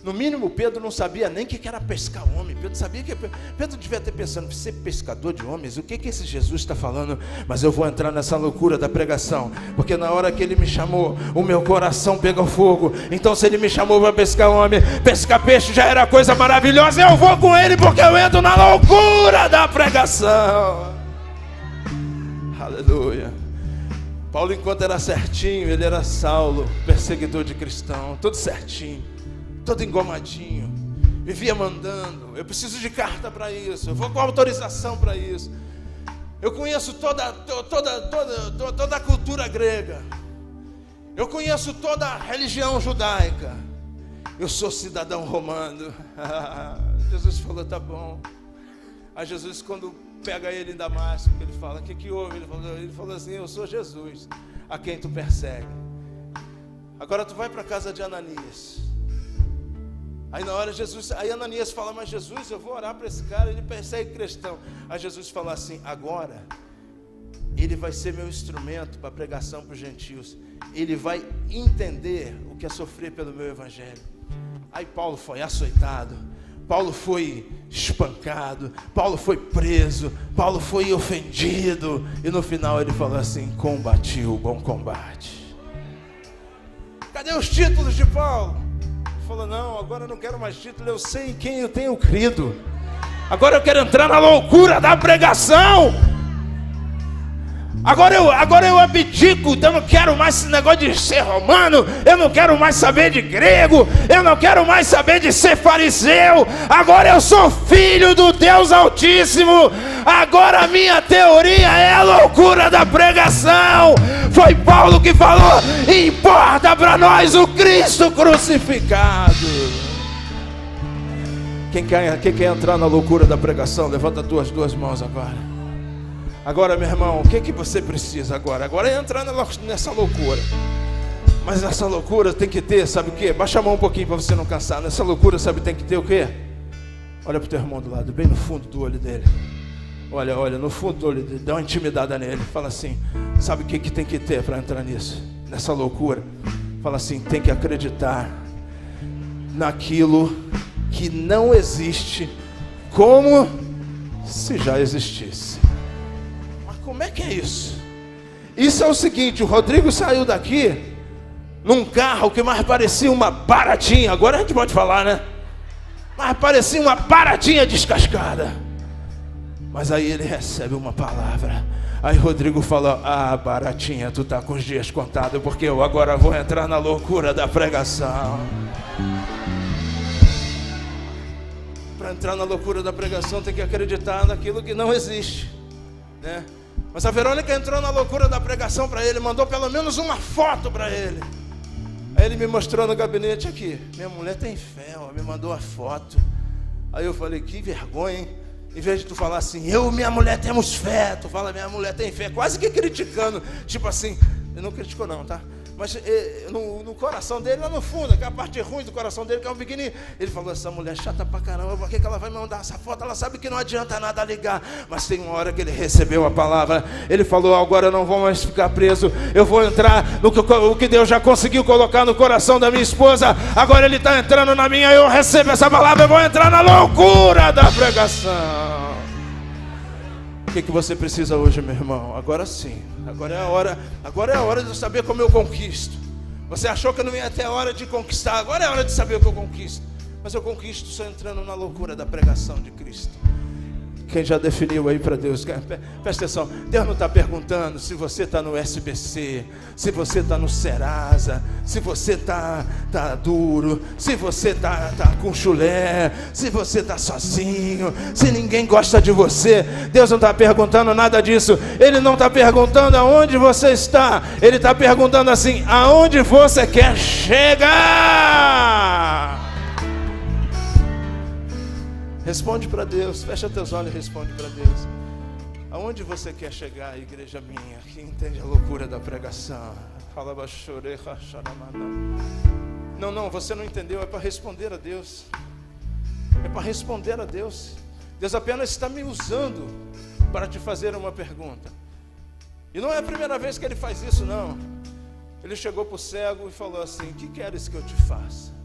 No mínimo Pedro não sabia nem o que era pescar homem. Pedro devia ter pensando: ser pescador de homens, o que esse Jesus está falando? Mas eu vou entrar nessa loucura da pregação, porque na hora que Ele me chamou, o meu coração pegou fogo. Então se Ele me chamou para pescar homem, pescar peixe já era coisa maravilhosa. Eu vou com Ele, porque eu entro na loucura da pregação. Aleluia. Paulo, enquanto era certinho, ele era Saulo, perseguidor de cristão, tudo certinho, todo engomadinho, vivia mandando: eu preciso de carta para isso, eu vou com autorização para isso. Eu conheço toda a cultura grega, eu conheço toda a religião judaica, eu sou cidadão romano. Jesus falou: tá bom. Aí Jesus, quando pega ele em Damasco, ele fala: o que houve? Ele falou assim: eu sou Jesus, a quem tu persegue. Agora tu vai para a casa de Ananias. Aí na hora aí Ananias fala: mas Jesus, eu vou orar para esse cara, ele persegue cristão. Aí Jesus fala assim: agora ele vai ser meu instrumento para pregação para os gentios. Ele vai entender o que é sofrer pelo meu evangelho. Aí Paulo foi açoitado, Paulo foi espancado, Paulo foi preso, Paulo foi ofendido, e no final ele falou assim: combati o bom combate. Cadê os títulos de Paulo? Ele falou: não, agora eu não quero mais título, eu sei em quem eu tenho crido. Agora eu quero entrar na loucura da pregação. Agora eu abdico, eu não quero mais esse negócio de ser romano, eu não quero mais saber de grego, eu não quero mais saber de ser fariseu. Agora eu sou filho do Deus Altíssimo. Agora a minha teoria é a loucura da pregação. Foi Paulo que falou: importa para nós o Cristo crucificado. Quem quer entrar na loucura da pregação, levanta as duas mãos agora. Agora, meu irmão, o que você precisa agora? Agora é entrar nessa loucura. Mas nessa loucura tem que ter, sabe o quê? Baixa a mão um pouquinho para você não cansar. Nessa loucura, sabe, tem que ter o quê? Olha para o teu irmão do lado, bem no fundo do olho dele. Olha, no fundo do olho dele, dá uma intimidada nele. Fala assim: sabe o que tem que ter para entrar nisso? Nessa loucura. Fala assim: tem que acreditar naquilo que não existe, como se já existisse. Como é que é isso? Isso é o seguinte: o Rodrigo saiu daqui num carro que mais parecia uma baratinha. Agora a gente pode falar, né? Mas parecia uma baratinha descascada. Mas aí ele recebe uma palavra. Aí Rodrigo fala: ah, baratinha, tu tá com os dias contados, porque eu agora vou entrar na loucura da pregação. Para entrar na loucura da pregação tem que acreditar naquilo que não existe, né? Mas a Verônica entrou na loucura da pregação para ele, mandou pelo menos uma foto para ele. Aí ele me mostrou no gabinete aqui: minha mulher tem fé, ó, me mandou a foto. Aí eu falei: que vergonha, hein? Em vez de tu falar assim: eu e minha mulher temos fé, tu fala: minha mulher tem fé, quase que criticando. Tipo assim, ele não criticou não, tá? Mas no coração dele, lá no fundo, que é a parte ruim do coração dele, que é um pequenininho, ele falou: essa mulher chata pra caramba, por que ela vai me mandar essa foto? Ela sabe que não adianta nada ligar. Mas tem uma hora que ele recebeu a palavra. Ele falou: agora eu não vou mais ficar preso, eu vou entrar no que Deus já conseguiu colocar no coração da minha esposa. Agora ele está entrando na minha, eu recebo essa palavra, eu vou entrar na loucura da pregação. O que você precisa hoje, meu irmão? Agora sim, agora é a hora de eu saber como eu conquisto. Você achou que não ia ter a hora de conquistar, agora é a hora de saber o que eu conquisto. Mas eu conquisto só entrando na loucura da pregação de Cristo. Quem já definiu aí para Deus? Presta atenção, Deus não está perguntando se você está no SBC, se você está no Serasa, se você está duro, se você está com chulé, se você está sozinho, se ninguém gosta de você. Deus não está perguntando nada disso. Ele não está perguntando aonde você está. Ele está perguntando assim: aonde você quer chegar? Responde para Deus, fecha teus olhos e responde para Deus. Aonde você quer chegar, igreja minha, que entende a loucura da pregação? Não, você não entendeu, é para responder a Deus. É para responder a Deus. Deus apenas está me usando para te fazer uma pergunta. E não é a primeira vez que Ele faz isso, não. Ele chegou para o cego e falou assim: o que queres que eu te faça?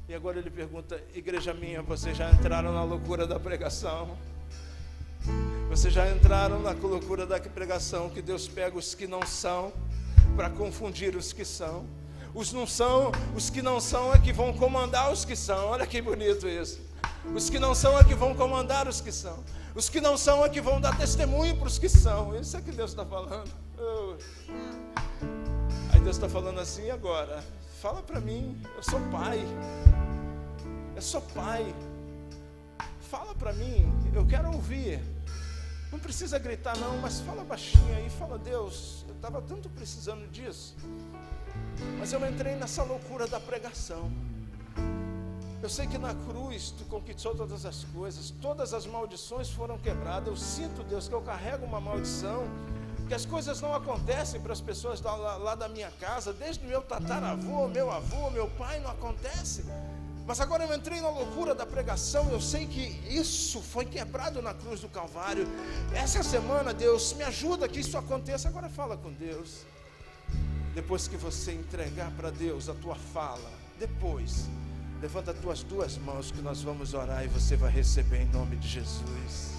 E agora ele pergunta: igreja minha, vocês já entraram na loucura da pregação? Vocês já entraram na loucura da pregação, que Deus pega os que não são para confundir os que são? Os que não são é que vão comandar os que são. Olha que bonito isso. Os que não são é que vão comandar os que são. Os que não são é que vão dar testemunho para os que são. Isso é que Deus está falando. Aí Deus está falando assim: agora, fala para mim, eu sou pai. Eu sou pai. Fala para mim, eu quero ouvir. Não precisa gritar não, mas fala baixinho aí. Fala: Deus, eu estava tanto precisando disso, mas eu entrei nessa loucura da pregação. Eu sei que na cruz tu conquistou todas as coisas, todas as maldições foram quebradas. Eu sinto, Deus, que eu carrego uma maldição, que as coisas não acontecem para as pessoas lá da minha casa, desde o meu tataravô, meu avô, meu pai, não acontece. Mas agora eu entrei na loucura da pregação. Eu sei que isso foi quebrado na cruz do Calvário. Essa semana, Deus, me ajuda que isso aconteça. Agora fala com Deus. Depois que você entregar para Deus a tua fala, depois, levanta as tuas duas mãos que nós vamos orar e você vai receber em nome de Jesus.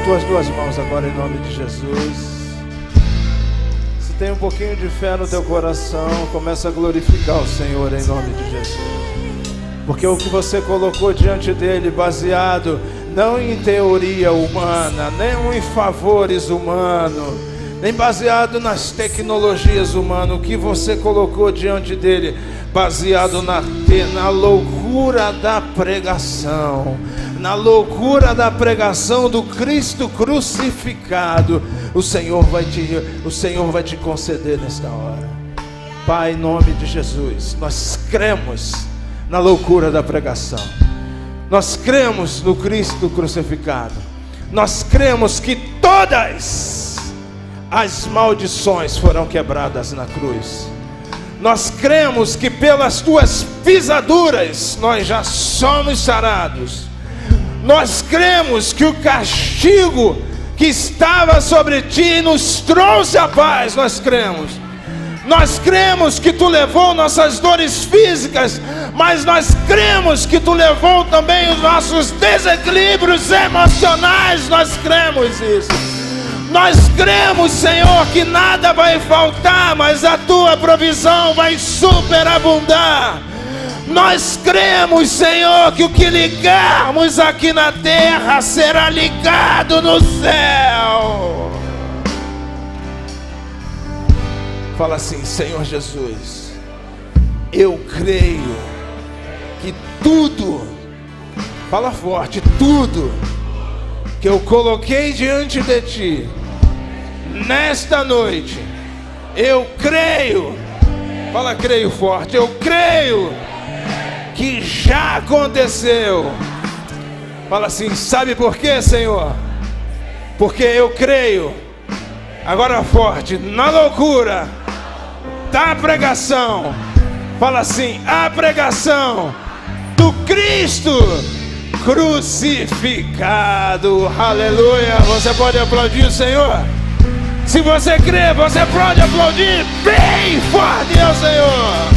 tuas duas mãos agora em nome de Jesus. Se tem um pouquinho de fé no teu coração, começa a glorificar o Senhor em nome de Jesus. Porque o que você colocou diante dele, baseado não em teoria humana, nem em favores humanos, nem baseado nas tecnologias humanas, o que você colocou diante dele, baseado na loucura da pregação, na loucura da pregação do Cristo crucificado, o Senhor vai te conceder nesta hora. Pai, em nome de Jesus, nós cremos na loucura da pregação, nós cremos no Cristo crucificado, nós cremos que todas as maldições foram quebradas na cruz. Nós cremos que pelas tuas pisaduras nós já somos sarados. Nós cremos que o castigo que estava sobre ti nos trouxe a paz. Nós cremos que tu levou nossas dores físicas, mas nós cremos que tu levou também os nossos desequilíbrios emocionais. Nós cremos isso. Nós cremos, Senhor, que nada vai faltar, mas a tua provisão vai superabundar. Nós cremos, Senhor, que o que ligarmos aqui na terra será ligado no céu. Fala assim: Senhor Jesus, eu creio que tudo, fala forte, tudo que eu coloquei diante de ti nesta noite, eu creio, fala creio forte, eu creio que já aconteceu. Fala assim: sabe por quê, Senhor? Porque eu creio, agora forte, na loucura da pregação. Fala assim: a pregação do Cristo crucificado. Aleluia. Você pode aplaudir o Senhor? Se você crê, você pode aplaudir bem forte ao Senhor.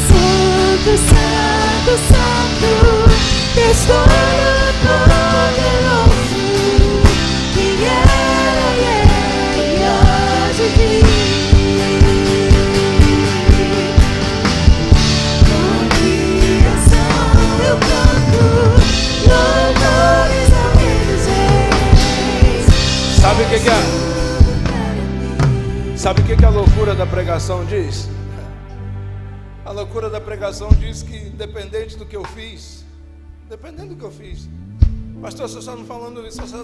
Santo, Santo, Santo, Deus Todo-Poderoso, que era e hoje vive. Sabe o que a loucura da pregação diz? A loucura da pregação diz que independente do que eu fiz, pastor, você só não falando isso, você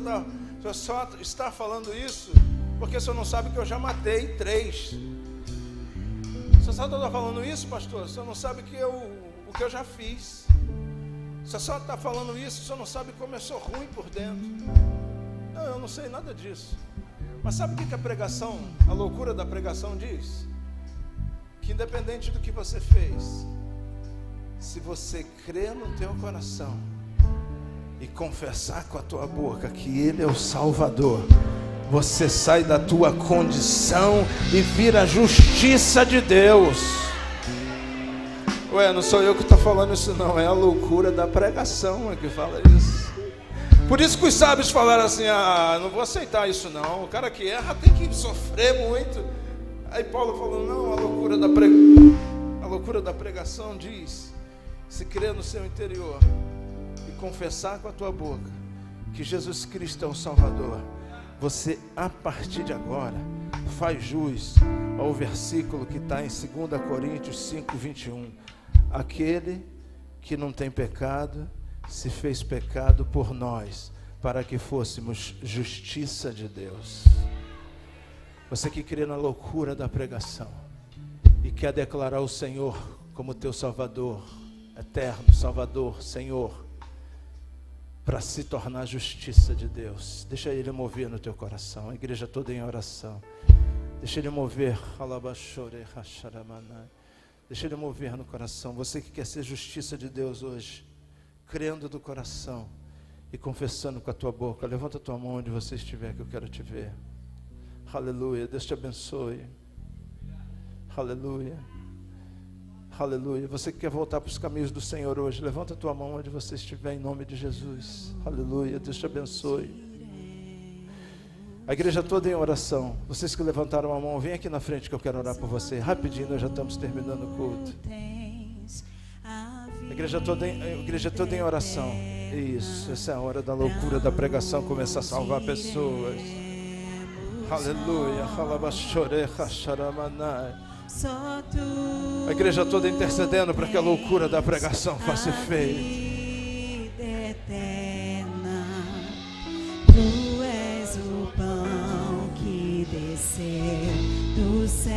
só está falando isso porque você não sabe que eu já matei 3. Você só está falando isso, pastor, você não sabe o que eu já fiz. Você só está falando isso, você não sabe como eu sou ruim por dentro. Não, eu não sei nada disso. Mas sabe o que a pregação, a loucura da pregação diz? Que independente do que você fez, se você crer no teu coração e confessar com a tua boca que Ele é o Salvador, você sai da tua condição e vira a justiça de Deus. Ué, não sou eu que estou falando isso não, é a loucura da pregação que fala isso. Por isso que os sábios falaram assim: não vou aceitar isso não, o cara que erra tem que sofrer muito. Aí Paulo falou: não, a loucura da pregação diz: se crer no seu interior e confessar com a tua boca que Jesus Cristo é o Salvador, você a partir de agora faz jus ao versículo que está em 2 Coríntios 5:21. Aquele que não tem pecado se fez pecado por nós, para que fôssemos justiça de Deus. Você que crê na loucura da pregação e quer declarar o Senhor como teu Salvador, eterno Salvador, Senhor, para se tornar justiça de Deus, deixa Ele mover no teu coração. A igreja toda em oração, deixa Ele mover. Deixa Ele mover no coração. Você que quer ser justiça de Deus hoje, crendo do coração e confessando com a tua boca, levanta a tua mão onde você estiver, que eu quero te ver. Aleluia, Deus te abençoe. Aleluia, Aleluia. Você que quer voltar para os caminhos do Senhor hoje, levanta a tua mão onde você estiver, em nome de Jesus. Aleluia. Deus te abençoe. A igreja toda em oração. Vocês que levantaram a mão, vem aqui na frente que eu quero orar por você. Rapidinho, nós já estamos terminando o culto. A igreja toda em oração. Isso, essa é a hora da loucura da pregação começar a salvar pessoas. Aleluia. A igreja toda intercedendo para que a loucura da pregação faça efeito. Tu és o pão que desceu do céu,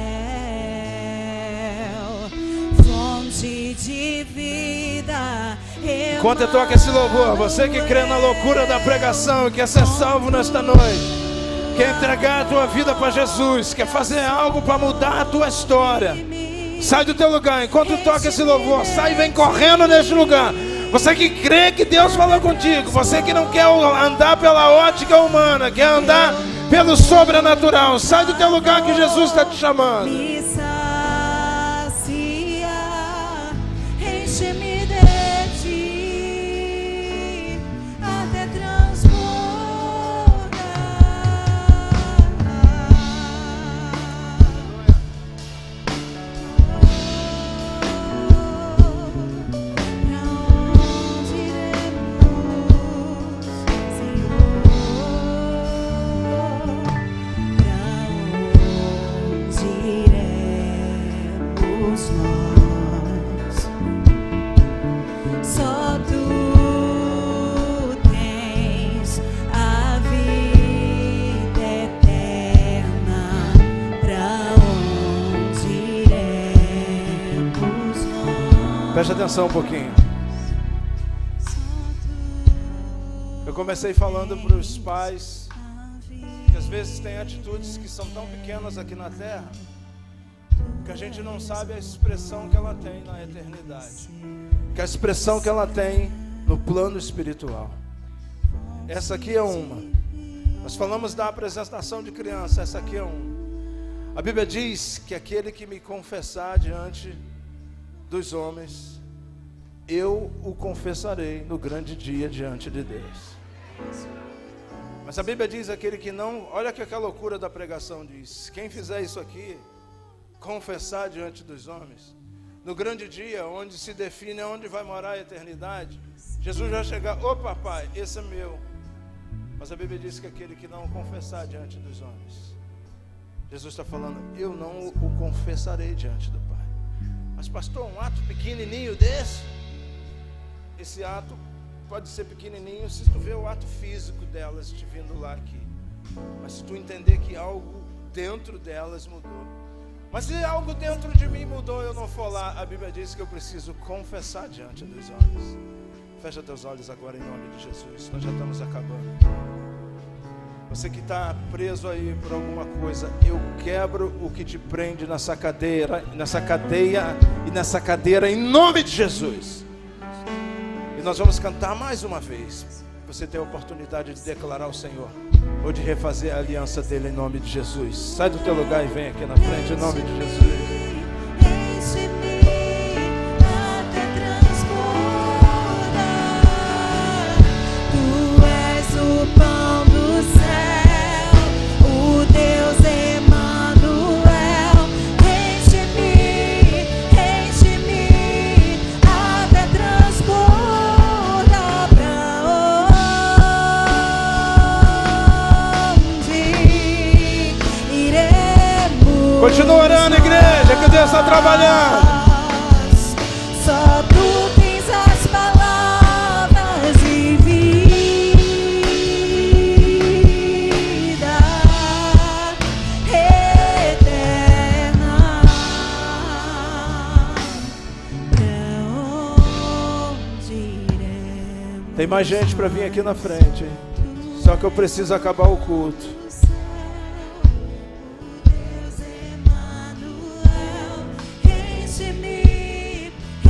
fonte de vida. Enquanto eu toco esse louvor, você que crê na loucura da pregação e quer ser salvo nesta noite, quer entregar a tua vida para Jesus, quer fazer algo para mudar a tua história, sai do teu lugar. Enquanto toca esse louvor, sai e vem correndo neste lugar. Você que crê que Deus falou contigo, você que não quer andar pela ótica humana, quer andar pelo sobrenatural, sai do teu lugar que Jesus está te chamando. Me sacia, enche-me de ti, até transbordar. Pra onde iremos, Senhor? Iremos nós. Só tu tens a vida eterna. Pra onde iremos nós? Preste atenção um pouquinho. Eu comecei falando para os pais que às vezes tem atitudes que são tão pequenas aqui na terra que a gente não sabe a expressão que ela tem na eternidade, que a expressão que ela tem no plano espiritual. Essa aqui é uma. Nós falamos da apresentação de criança, essa aqui é uma. A Bíblia diz que aquele que me confessar diante dos homens, eu o confessarei no grande dia diante de Deus. Mas a Bíblia diz aquele que não, olha que a loucura da pregação diz, quem fizer isso aqui, confessar diante dos homens, no grande dia onde se define onde vai morar a eternidade, Jesus vai chegar, ô papai, esse é meu. Mas a Bíblia diz que aquele que não confessar diante dos homens, Jesus está falando, eu não o confessarei diante do Pai. Mas pastor, um ato pequenininho desse, esse ato pode ser pequenininho se tu vê o ato físico delas te vindo lá aqui. Mas se tu entender que algo dentro delas mudou. Mas se algo dentro de mim mudou, eu não for lá, a Bíblia diz que eu preciso confessar diante dos homens. Fecha teus olhos agora em nome de Jesus. Nós já estamos acabando. Você que está preso aí por alguma coisa, eu quebro o que te prende nessa cadeia e nessa cadeira em nome de Jesus. E nós vamos cantar mais uma vez. Você tem a oportunidade de declarar ao Senhor, ou de refazer a aliança dele em nome de Jesus. Sai do teu lugar e vem aqui na frente em nome de Jesus. Tu és o pão do céu, o Deus Emanuel. Enche-me até transbordar. Pra onde iremos? Continua orando, igreja, que Deus está trabalhando. Só tu tens as palavras de vida eterna. Pra onde iremos? Tem mais gente para vir aqui na frente, hein? Só que eu preciso acabar o culto.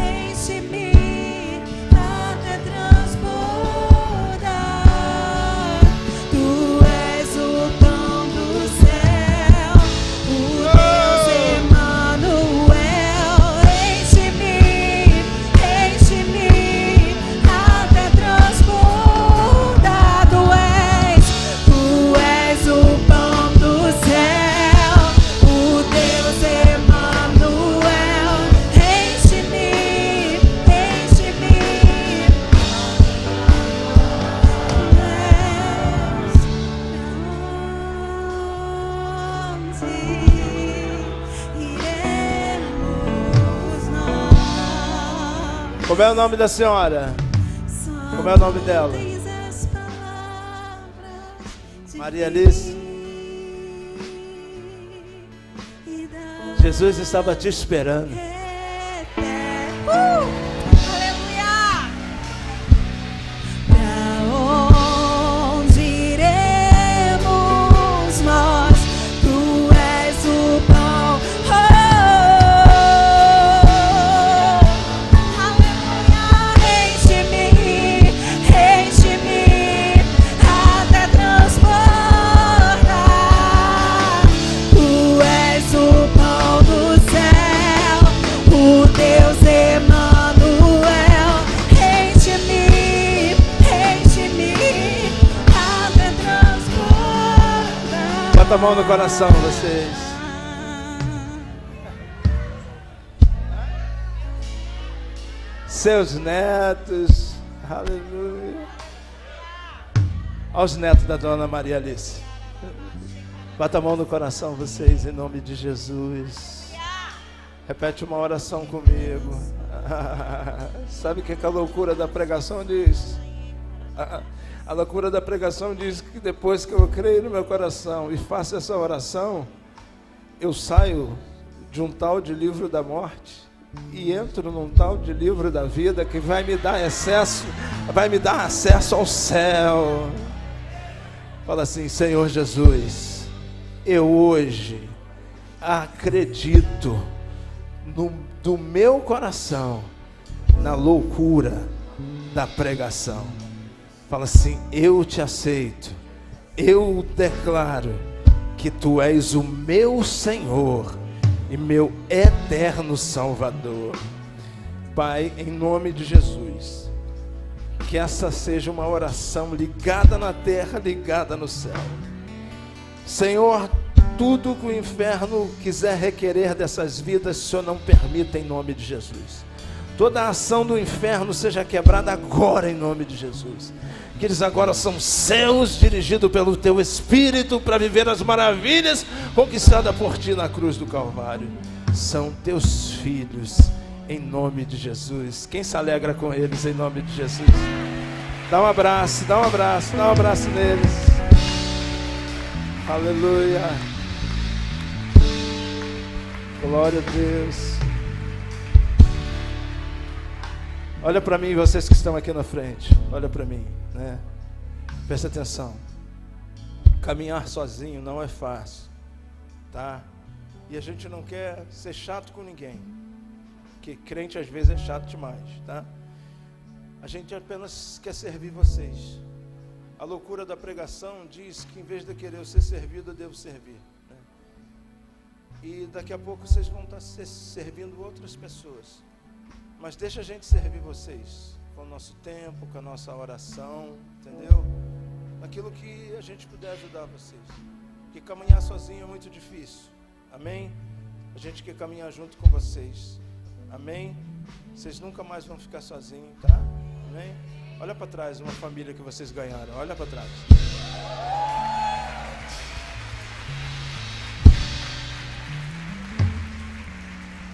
Enche-me até transbordar. Tu és o pão do céu, o Deus Emanuel. Enche-me Como é o nome da senhora? Como é o nome dela? Maria Alice. Jesus estava te esperando. Aleluia! Pra onde iremos nós? Tu és o pão. Aleluia! Enche-me até transbordar. Tu és o pão do céu, o Deus Emanuel. Enche-me até transbordar. Bota a mão no coração, vocês. Seus netos, aleluia. Aos netos da dona Maria Alice. Bota a mão no coração, vocês, em nome de Jesus. Repete uma oração comigo. Sabe o que a loucura da pregação diz? A loucura da pregação diz que depois que eu creio no meu coração e faço essa oração, eu saio de um tal de livro da morte e entro num tal de livro da vida que vai me dar acesso ao céu. Fala assim: Senhor Jesus, eu hoje acredito do meu coração na loucura da pregação. Fala assim: eu te aceito, eu declaro que tu és o meu Senhor e meu eterno Salvador. Pai, em nome de Jesus, que essa seja uma oração ligada na terra, ligada no céu. Senhor, tudo que o inferno quiser requerer dessas vidas, o Senhor não permita, em nome de Jesus. Toda a ação do inferno seja quebrada agora, em nome de Jesus. Que eles agora são céus dirigidos pelo teu Espírito para viver as maravilhas conquistadas por ti na cruz do Calvário. São teus filhos, em nome de Jesus. Quem se alegra com eles, em nome de Jesus? Dá um abraço neles. Aleluia. Glória a Deus. Olha para mim, vocês que estão aqui na frente. Olha para mim, né? Presta atenção. Caminhar sozinho não é fácil, tá? E a gente não quer ser chato com ninguém, porque crente às vezes é chato demais, tá? A gente apenas quer servir vocês. A loucura da pregação diz que em vez de querer ser servido, eu devo servir, né? E daqui a pouco vocês vão estar servindo outras pessoas. Mas deixa a gente servir vocês com o nosso tempo, com a nossa oração, entendeu? Naquilo que a gente puder ajudar vocês. Porque caminhar sozinho é muito difícil. Amém? A gente quer caminhar junto com vocês. Amém? Vocês nunca mais vão ficar sozinhos, tá? Amém? Olha para trás, uma família que vocês ganharam. Olha para trás.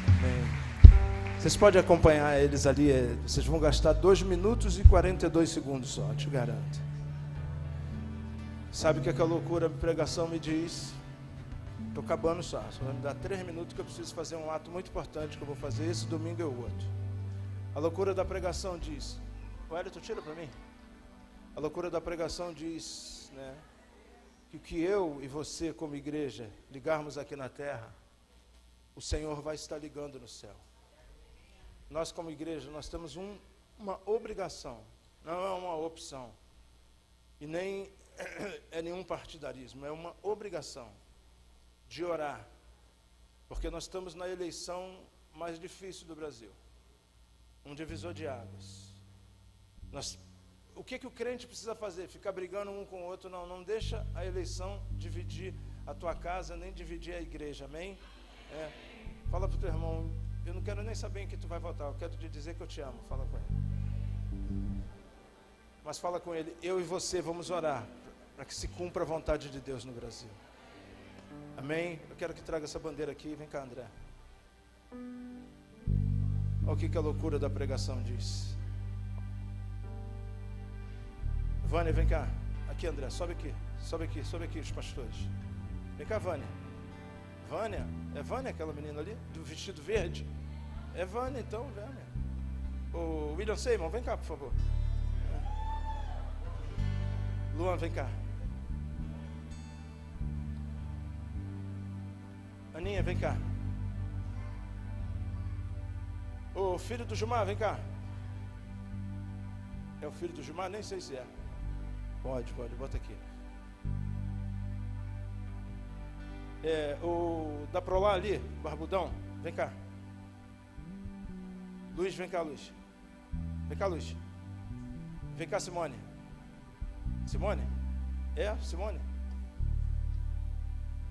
Amém. Vocês podem acompanhar eles ali. Vocês vão gastar 2 minutos e 42 segundos só, te garanto. Sabe o que a loucura da pregação me diz? Estou acabando só vai me dar 3 minutos que eu preciso fazer um ato muito importante que eu vou fazer esse domingo e o outro. A loucura da pregação diz... Wellington, tira para mim. A loucura da pregação diz, né, que o que eu e você como igreja ligarmos aqui na terra, o Senhor vai estar ligando no céu. Nós como igreja, nós temos uma obrigação, não é uma opção, e nem é nenhum partidarismo, é uma obrigação de orar, porque nós estamos na eleição mais difícil do Brasil, um divisor de águas. O que o crente precisa fazer? Ficar brigando um com o outro? Não deixa a eleição dividir a tua casa, nem dividir a igreja, amém? Fala para o teu irmão: eu não quero nem saber em que tu vai votar, eu quero te dizer que eu te amo. Fala com ele. Mas fala com ele: eu e você vamos orar para que se cumpra a vontade de Deus no Brasil. Amém? Eu quero que traga essa bandeira aqui. Vem cá, André. Olha o que a loucura da pregação diz. Vânia, vem cá. Aqui, André, sobe aqui, os pastores. Vem cá, Vânia. Vânia, é Vânia aquela menina ali, do vestido verde? É Vânia, então, Vânia. O William Seymour, vem cá, por favor. Luan, vem cá. Aninha, vem cá. O filho do Gilmar, vem cá. É o filho do Gilmar? Nem sei se é. Pode, bota aqui. O da Prolá ali, barbudão, vem cá. Luiz, vem cá, Luiz. Vem cá, Luiz. Vem cá, Simone. Simone? Simone.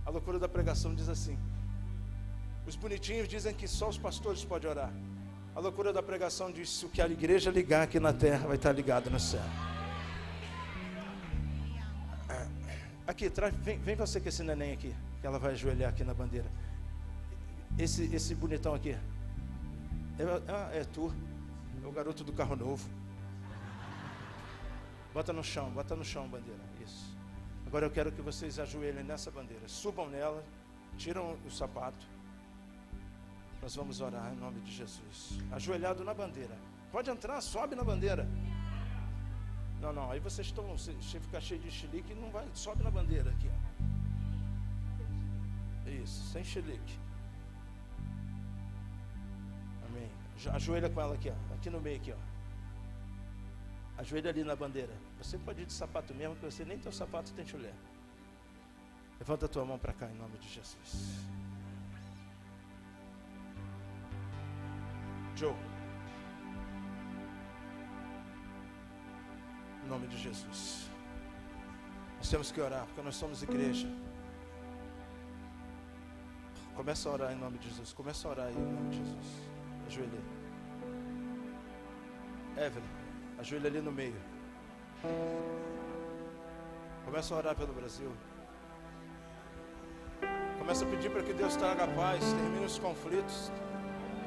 A loucura da pregação diz assim: os bonitinhos dizem que só os pastores podem orar. A loucura da pregação diz: se o que a igreja ligar aqui na terra vai estar ligado no céu. Aqui, vem você com esse neném aqui, que ela vai ajoelhar aqui na bandeira. Esse bonitão aqui. É tu. É o garoto do carro novo. Bota no chão, bandeira. Isso. Agora eu quero que vocês ajoelhem nessa bandeira. Subam nela, tiram o sapato. Nós vamos orar em nome de Jesus. Ajoelhado na bandeira. Pode entrar, sobe na bandeira. Não, aí vocês estão, você fica cheio de chilique e não vai, sobe na bandeira aqui, ó. Isso, sem chilique. Amém. Ajoelha com ela aqui, ó. Aqui no meio aqui, ó. Ajoelha ali na bandeira. Você pode ir de sapato mesmo, que você nem teu sapato tem chulé. Levanta a tua mão para cá em nome de Jesus. Joe. Em nome de Jesus. Nós temos que orar, porque nós somos igreja. Começa a orar em nome de Jesus. Começa a orar aí em nome de Jesus. Ajoelha. Evelyn, ajoelha ali no meio. Começa a orar pelo Brasil. Começa a pedir para que Deus traga paz, termine os conflitos.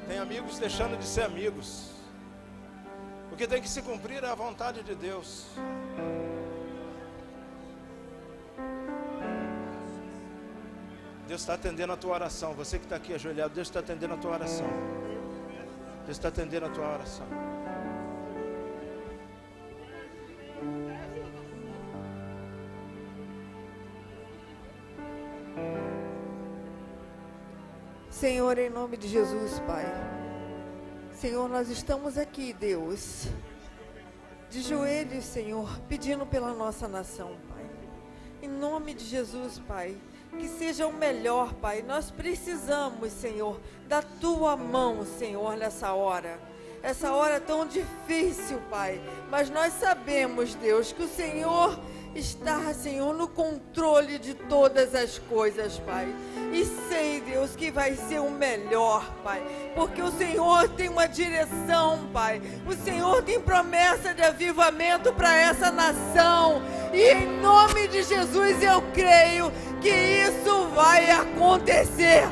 Tem amigos deixando de ser amigos. O que tem que se cumprir é a vontade de Deus. Deus está atendendo a tua oração. Você que está aqui ajoelhado, Deus está atendendo a tua oração. Deus está atendendo a tua oração. Senhor, em nome de Jesus, Pai. Senhor, nós estamos aqui, Deus, de joelhos, Senhor, pedindo pela nossa nação, Pai. Em nome de Jesus, Pai, que seja o melhor, Pai. Nós precisamos, Senhor, da Tua mão, Senhor, nessa hora. Essa hora tão difícil, Pai. Mas nós sabemos, Deus, que o Senhor está, Senhor, no controle de todas as coisas, Pai. E sei, Deus, que vai ser o melhor, Pai. Porque o Senhor tem uma direção, Pai. O Senhor tem promessa de avivamento para essa nação. E em nome de Jesus eu creio que isso vai acontecer.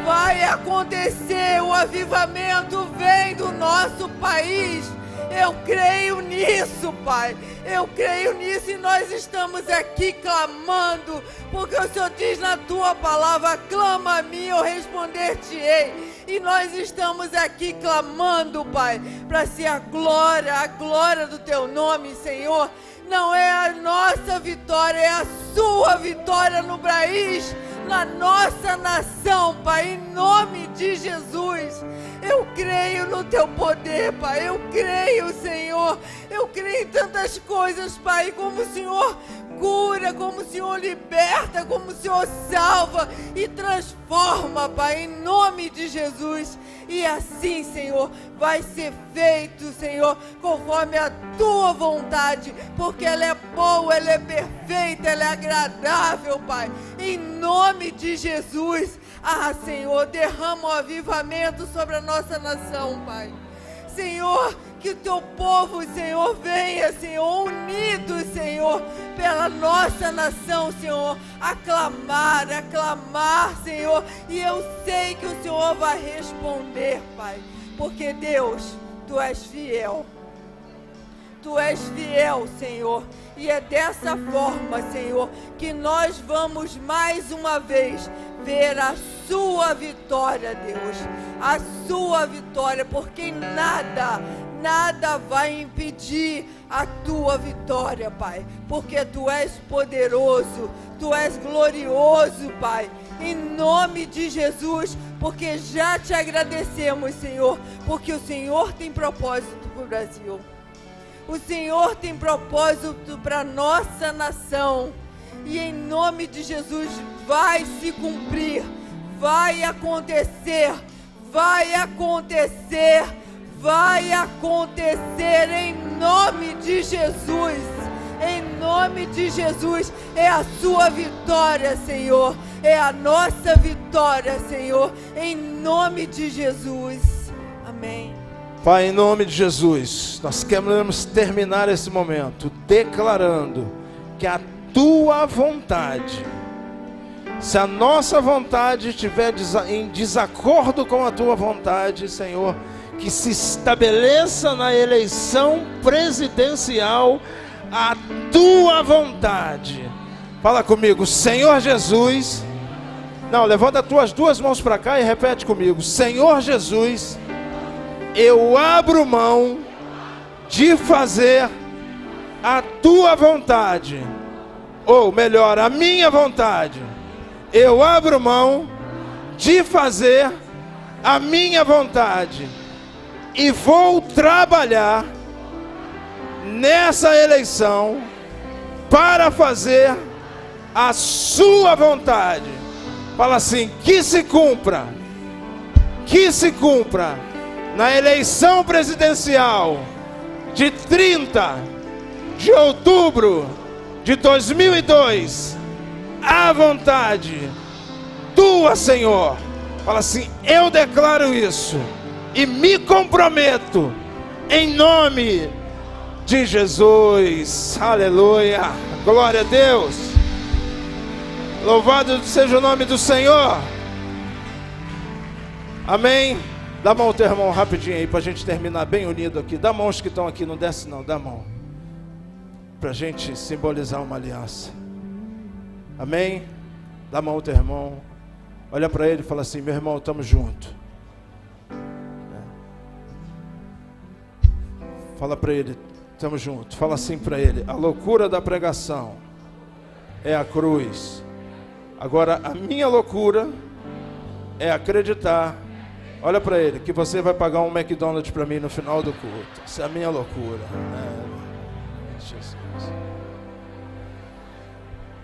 Vai acontecer. O avivamento vem do nosso país. Eu creio nisso, Pai. Eu creio nisso e nós estamos aqui clamando, porque o Senhor diz na Tua palavra: clama a mim, eu responder-te-ei. E nós estamos aqui clamando, Pai, para ser a glória do Teu nome, Senhor. Não é a nossa vitória, é a Sua vitória no país, na nossa nação, Pai, em nome de Jesus. Eu creio no Teu poder, Pai. Eu creio, Senhor. Eu creio em tantas coisas, Pai, como o Senhor cura, como o Senhor liberta, como o Senhor salva e transforma, Pai, em nome de Jesus. E assim, Senhor, vai ser feito, Senhor, conforme a Tua vontade, porque ela é boa, ela é perfeita, ela é agradável, Pai, em nome de Jesus. Ah, Senhor, derrama o avivamento sobre a nossa nação, Pai. Senhor, que o Teu povo, Senhor, venha, Senhor, unido, Senhor, pela nossa nação, Senhor, aclamar, Senhor. E eu sei que o Senhor vai responder, Pai. porque Deus, Tu és fiel. Tu és fiel, Senhor, e é dessa forma, Senhor, que nós vamos mais uma vez ver a Sua vitória, Deus, a Sua vitória, porque nada vai impedir a Tua vitória, Pai, porque Tu és poderoso, Tu és glorioso, Pai, em nome de Jesus, porque já Te agradecemos, Senhor, porque o Senhor tem propósito para o Brasil. O Senhor tem propósito para a nossa nação. E em nome de Jesus vai se cumprir. Vai acontecer. Vai acontecer. Vai acontecer em nome de Jesus. Em nome de Jesus. É a Sua vitória, Senhor. É a nossa vitória, Senhor. Em nome de Jesus. Amém. Pai, em nome de Jesus, nós queremos terminar esse momento declarando que a Tua vontade, se a nossa vontade estiver em desacordo com a Tua vontade, Senhor, que se estabeleça na eleição presidencial a Tua vontade. Fala comigo, Senhor Jesus. Não, levanta as tuas duas mãos para cá e repete comigo, Senhor Jesus, eu abro mão de fazer a Tua vontade, ou melhor, a minha vontade. Eu abro mão de fazer a minha vontade e vou trabalhar nessa eleição para fazer a Sua vontade. Fala assim, que se cumpra na eleição presidencial de 30 de outubro de 2002, à vontade Tua, Senhor. Fala assim, eu declaro isso e me comprometo em nome de Jesus. Aleluia, glória a Deus. Louvado seja o nome do Senhor. Amém. Dá a mão ao teu irmão rapidinho aí, para a gente terminar bem unido aqui. Dá a mão aos que estão aqui, não desce não, dá a mão. Para a gente simbolizar uma aliança. Amém? Dá a mão ao teu irmão. Olha para ele e fala assim, meu irmão, estamos juntos. Fala para ele, estamos juntos. Fala assim para ele, a loucura da pregação é a cruz. Agora, a minha loucura é acreditar. Olha para ele, que você vai pagar um McDonald's para mim no final do culto. Essa é a minha loucura. Jesus.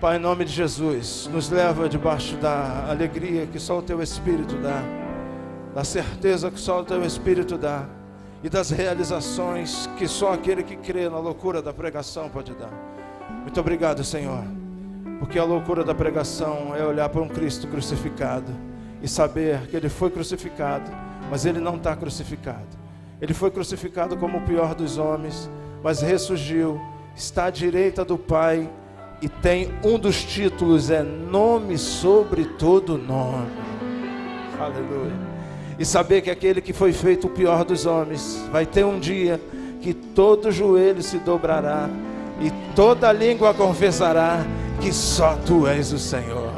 Pai, em nome de Jesus, nos leva debaixo da alegria que só o Teu Espírito dá, da certeza que só o Teu Espírito dá, e das realizações que só aquele que crê na loucura da pregação pode dar. Muito obrigado, Senhor, porque a loucura da pregação é olhar para um Cristo crucificado e saber que Ele foi crucificado, mas Ele não está crucificado. Ele foi crucificado como o pior dos homens, mas ressurgiu, está à direita do Pai e tem um dos títulos, é nome sobre todo nome. Aleluia. E saber que aquele que foi feito o pior dos homens, vai ter um dia que todo joelho se dobrará e toda língua confessará que só Tu és o Senhor.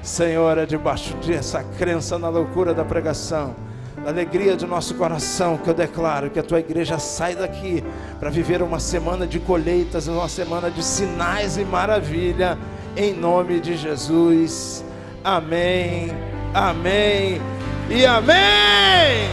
Senhor, é debaixo dessa crença na loucura da pregação, da alegria do nosso coração, que eu declaro que a Tua igreja sai daqui para viver uma semana de colheitas, uma semana de sinais e maravilha, em nome de Jesus. Amém, amém e amém.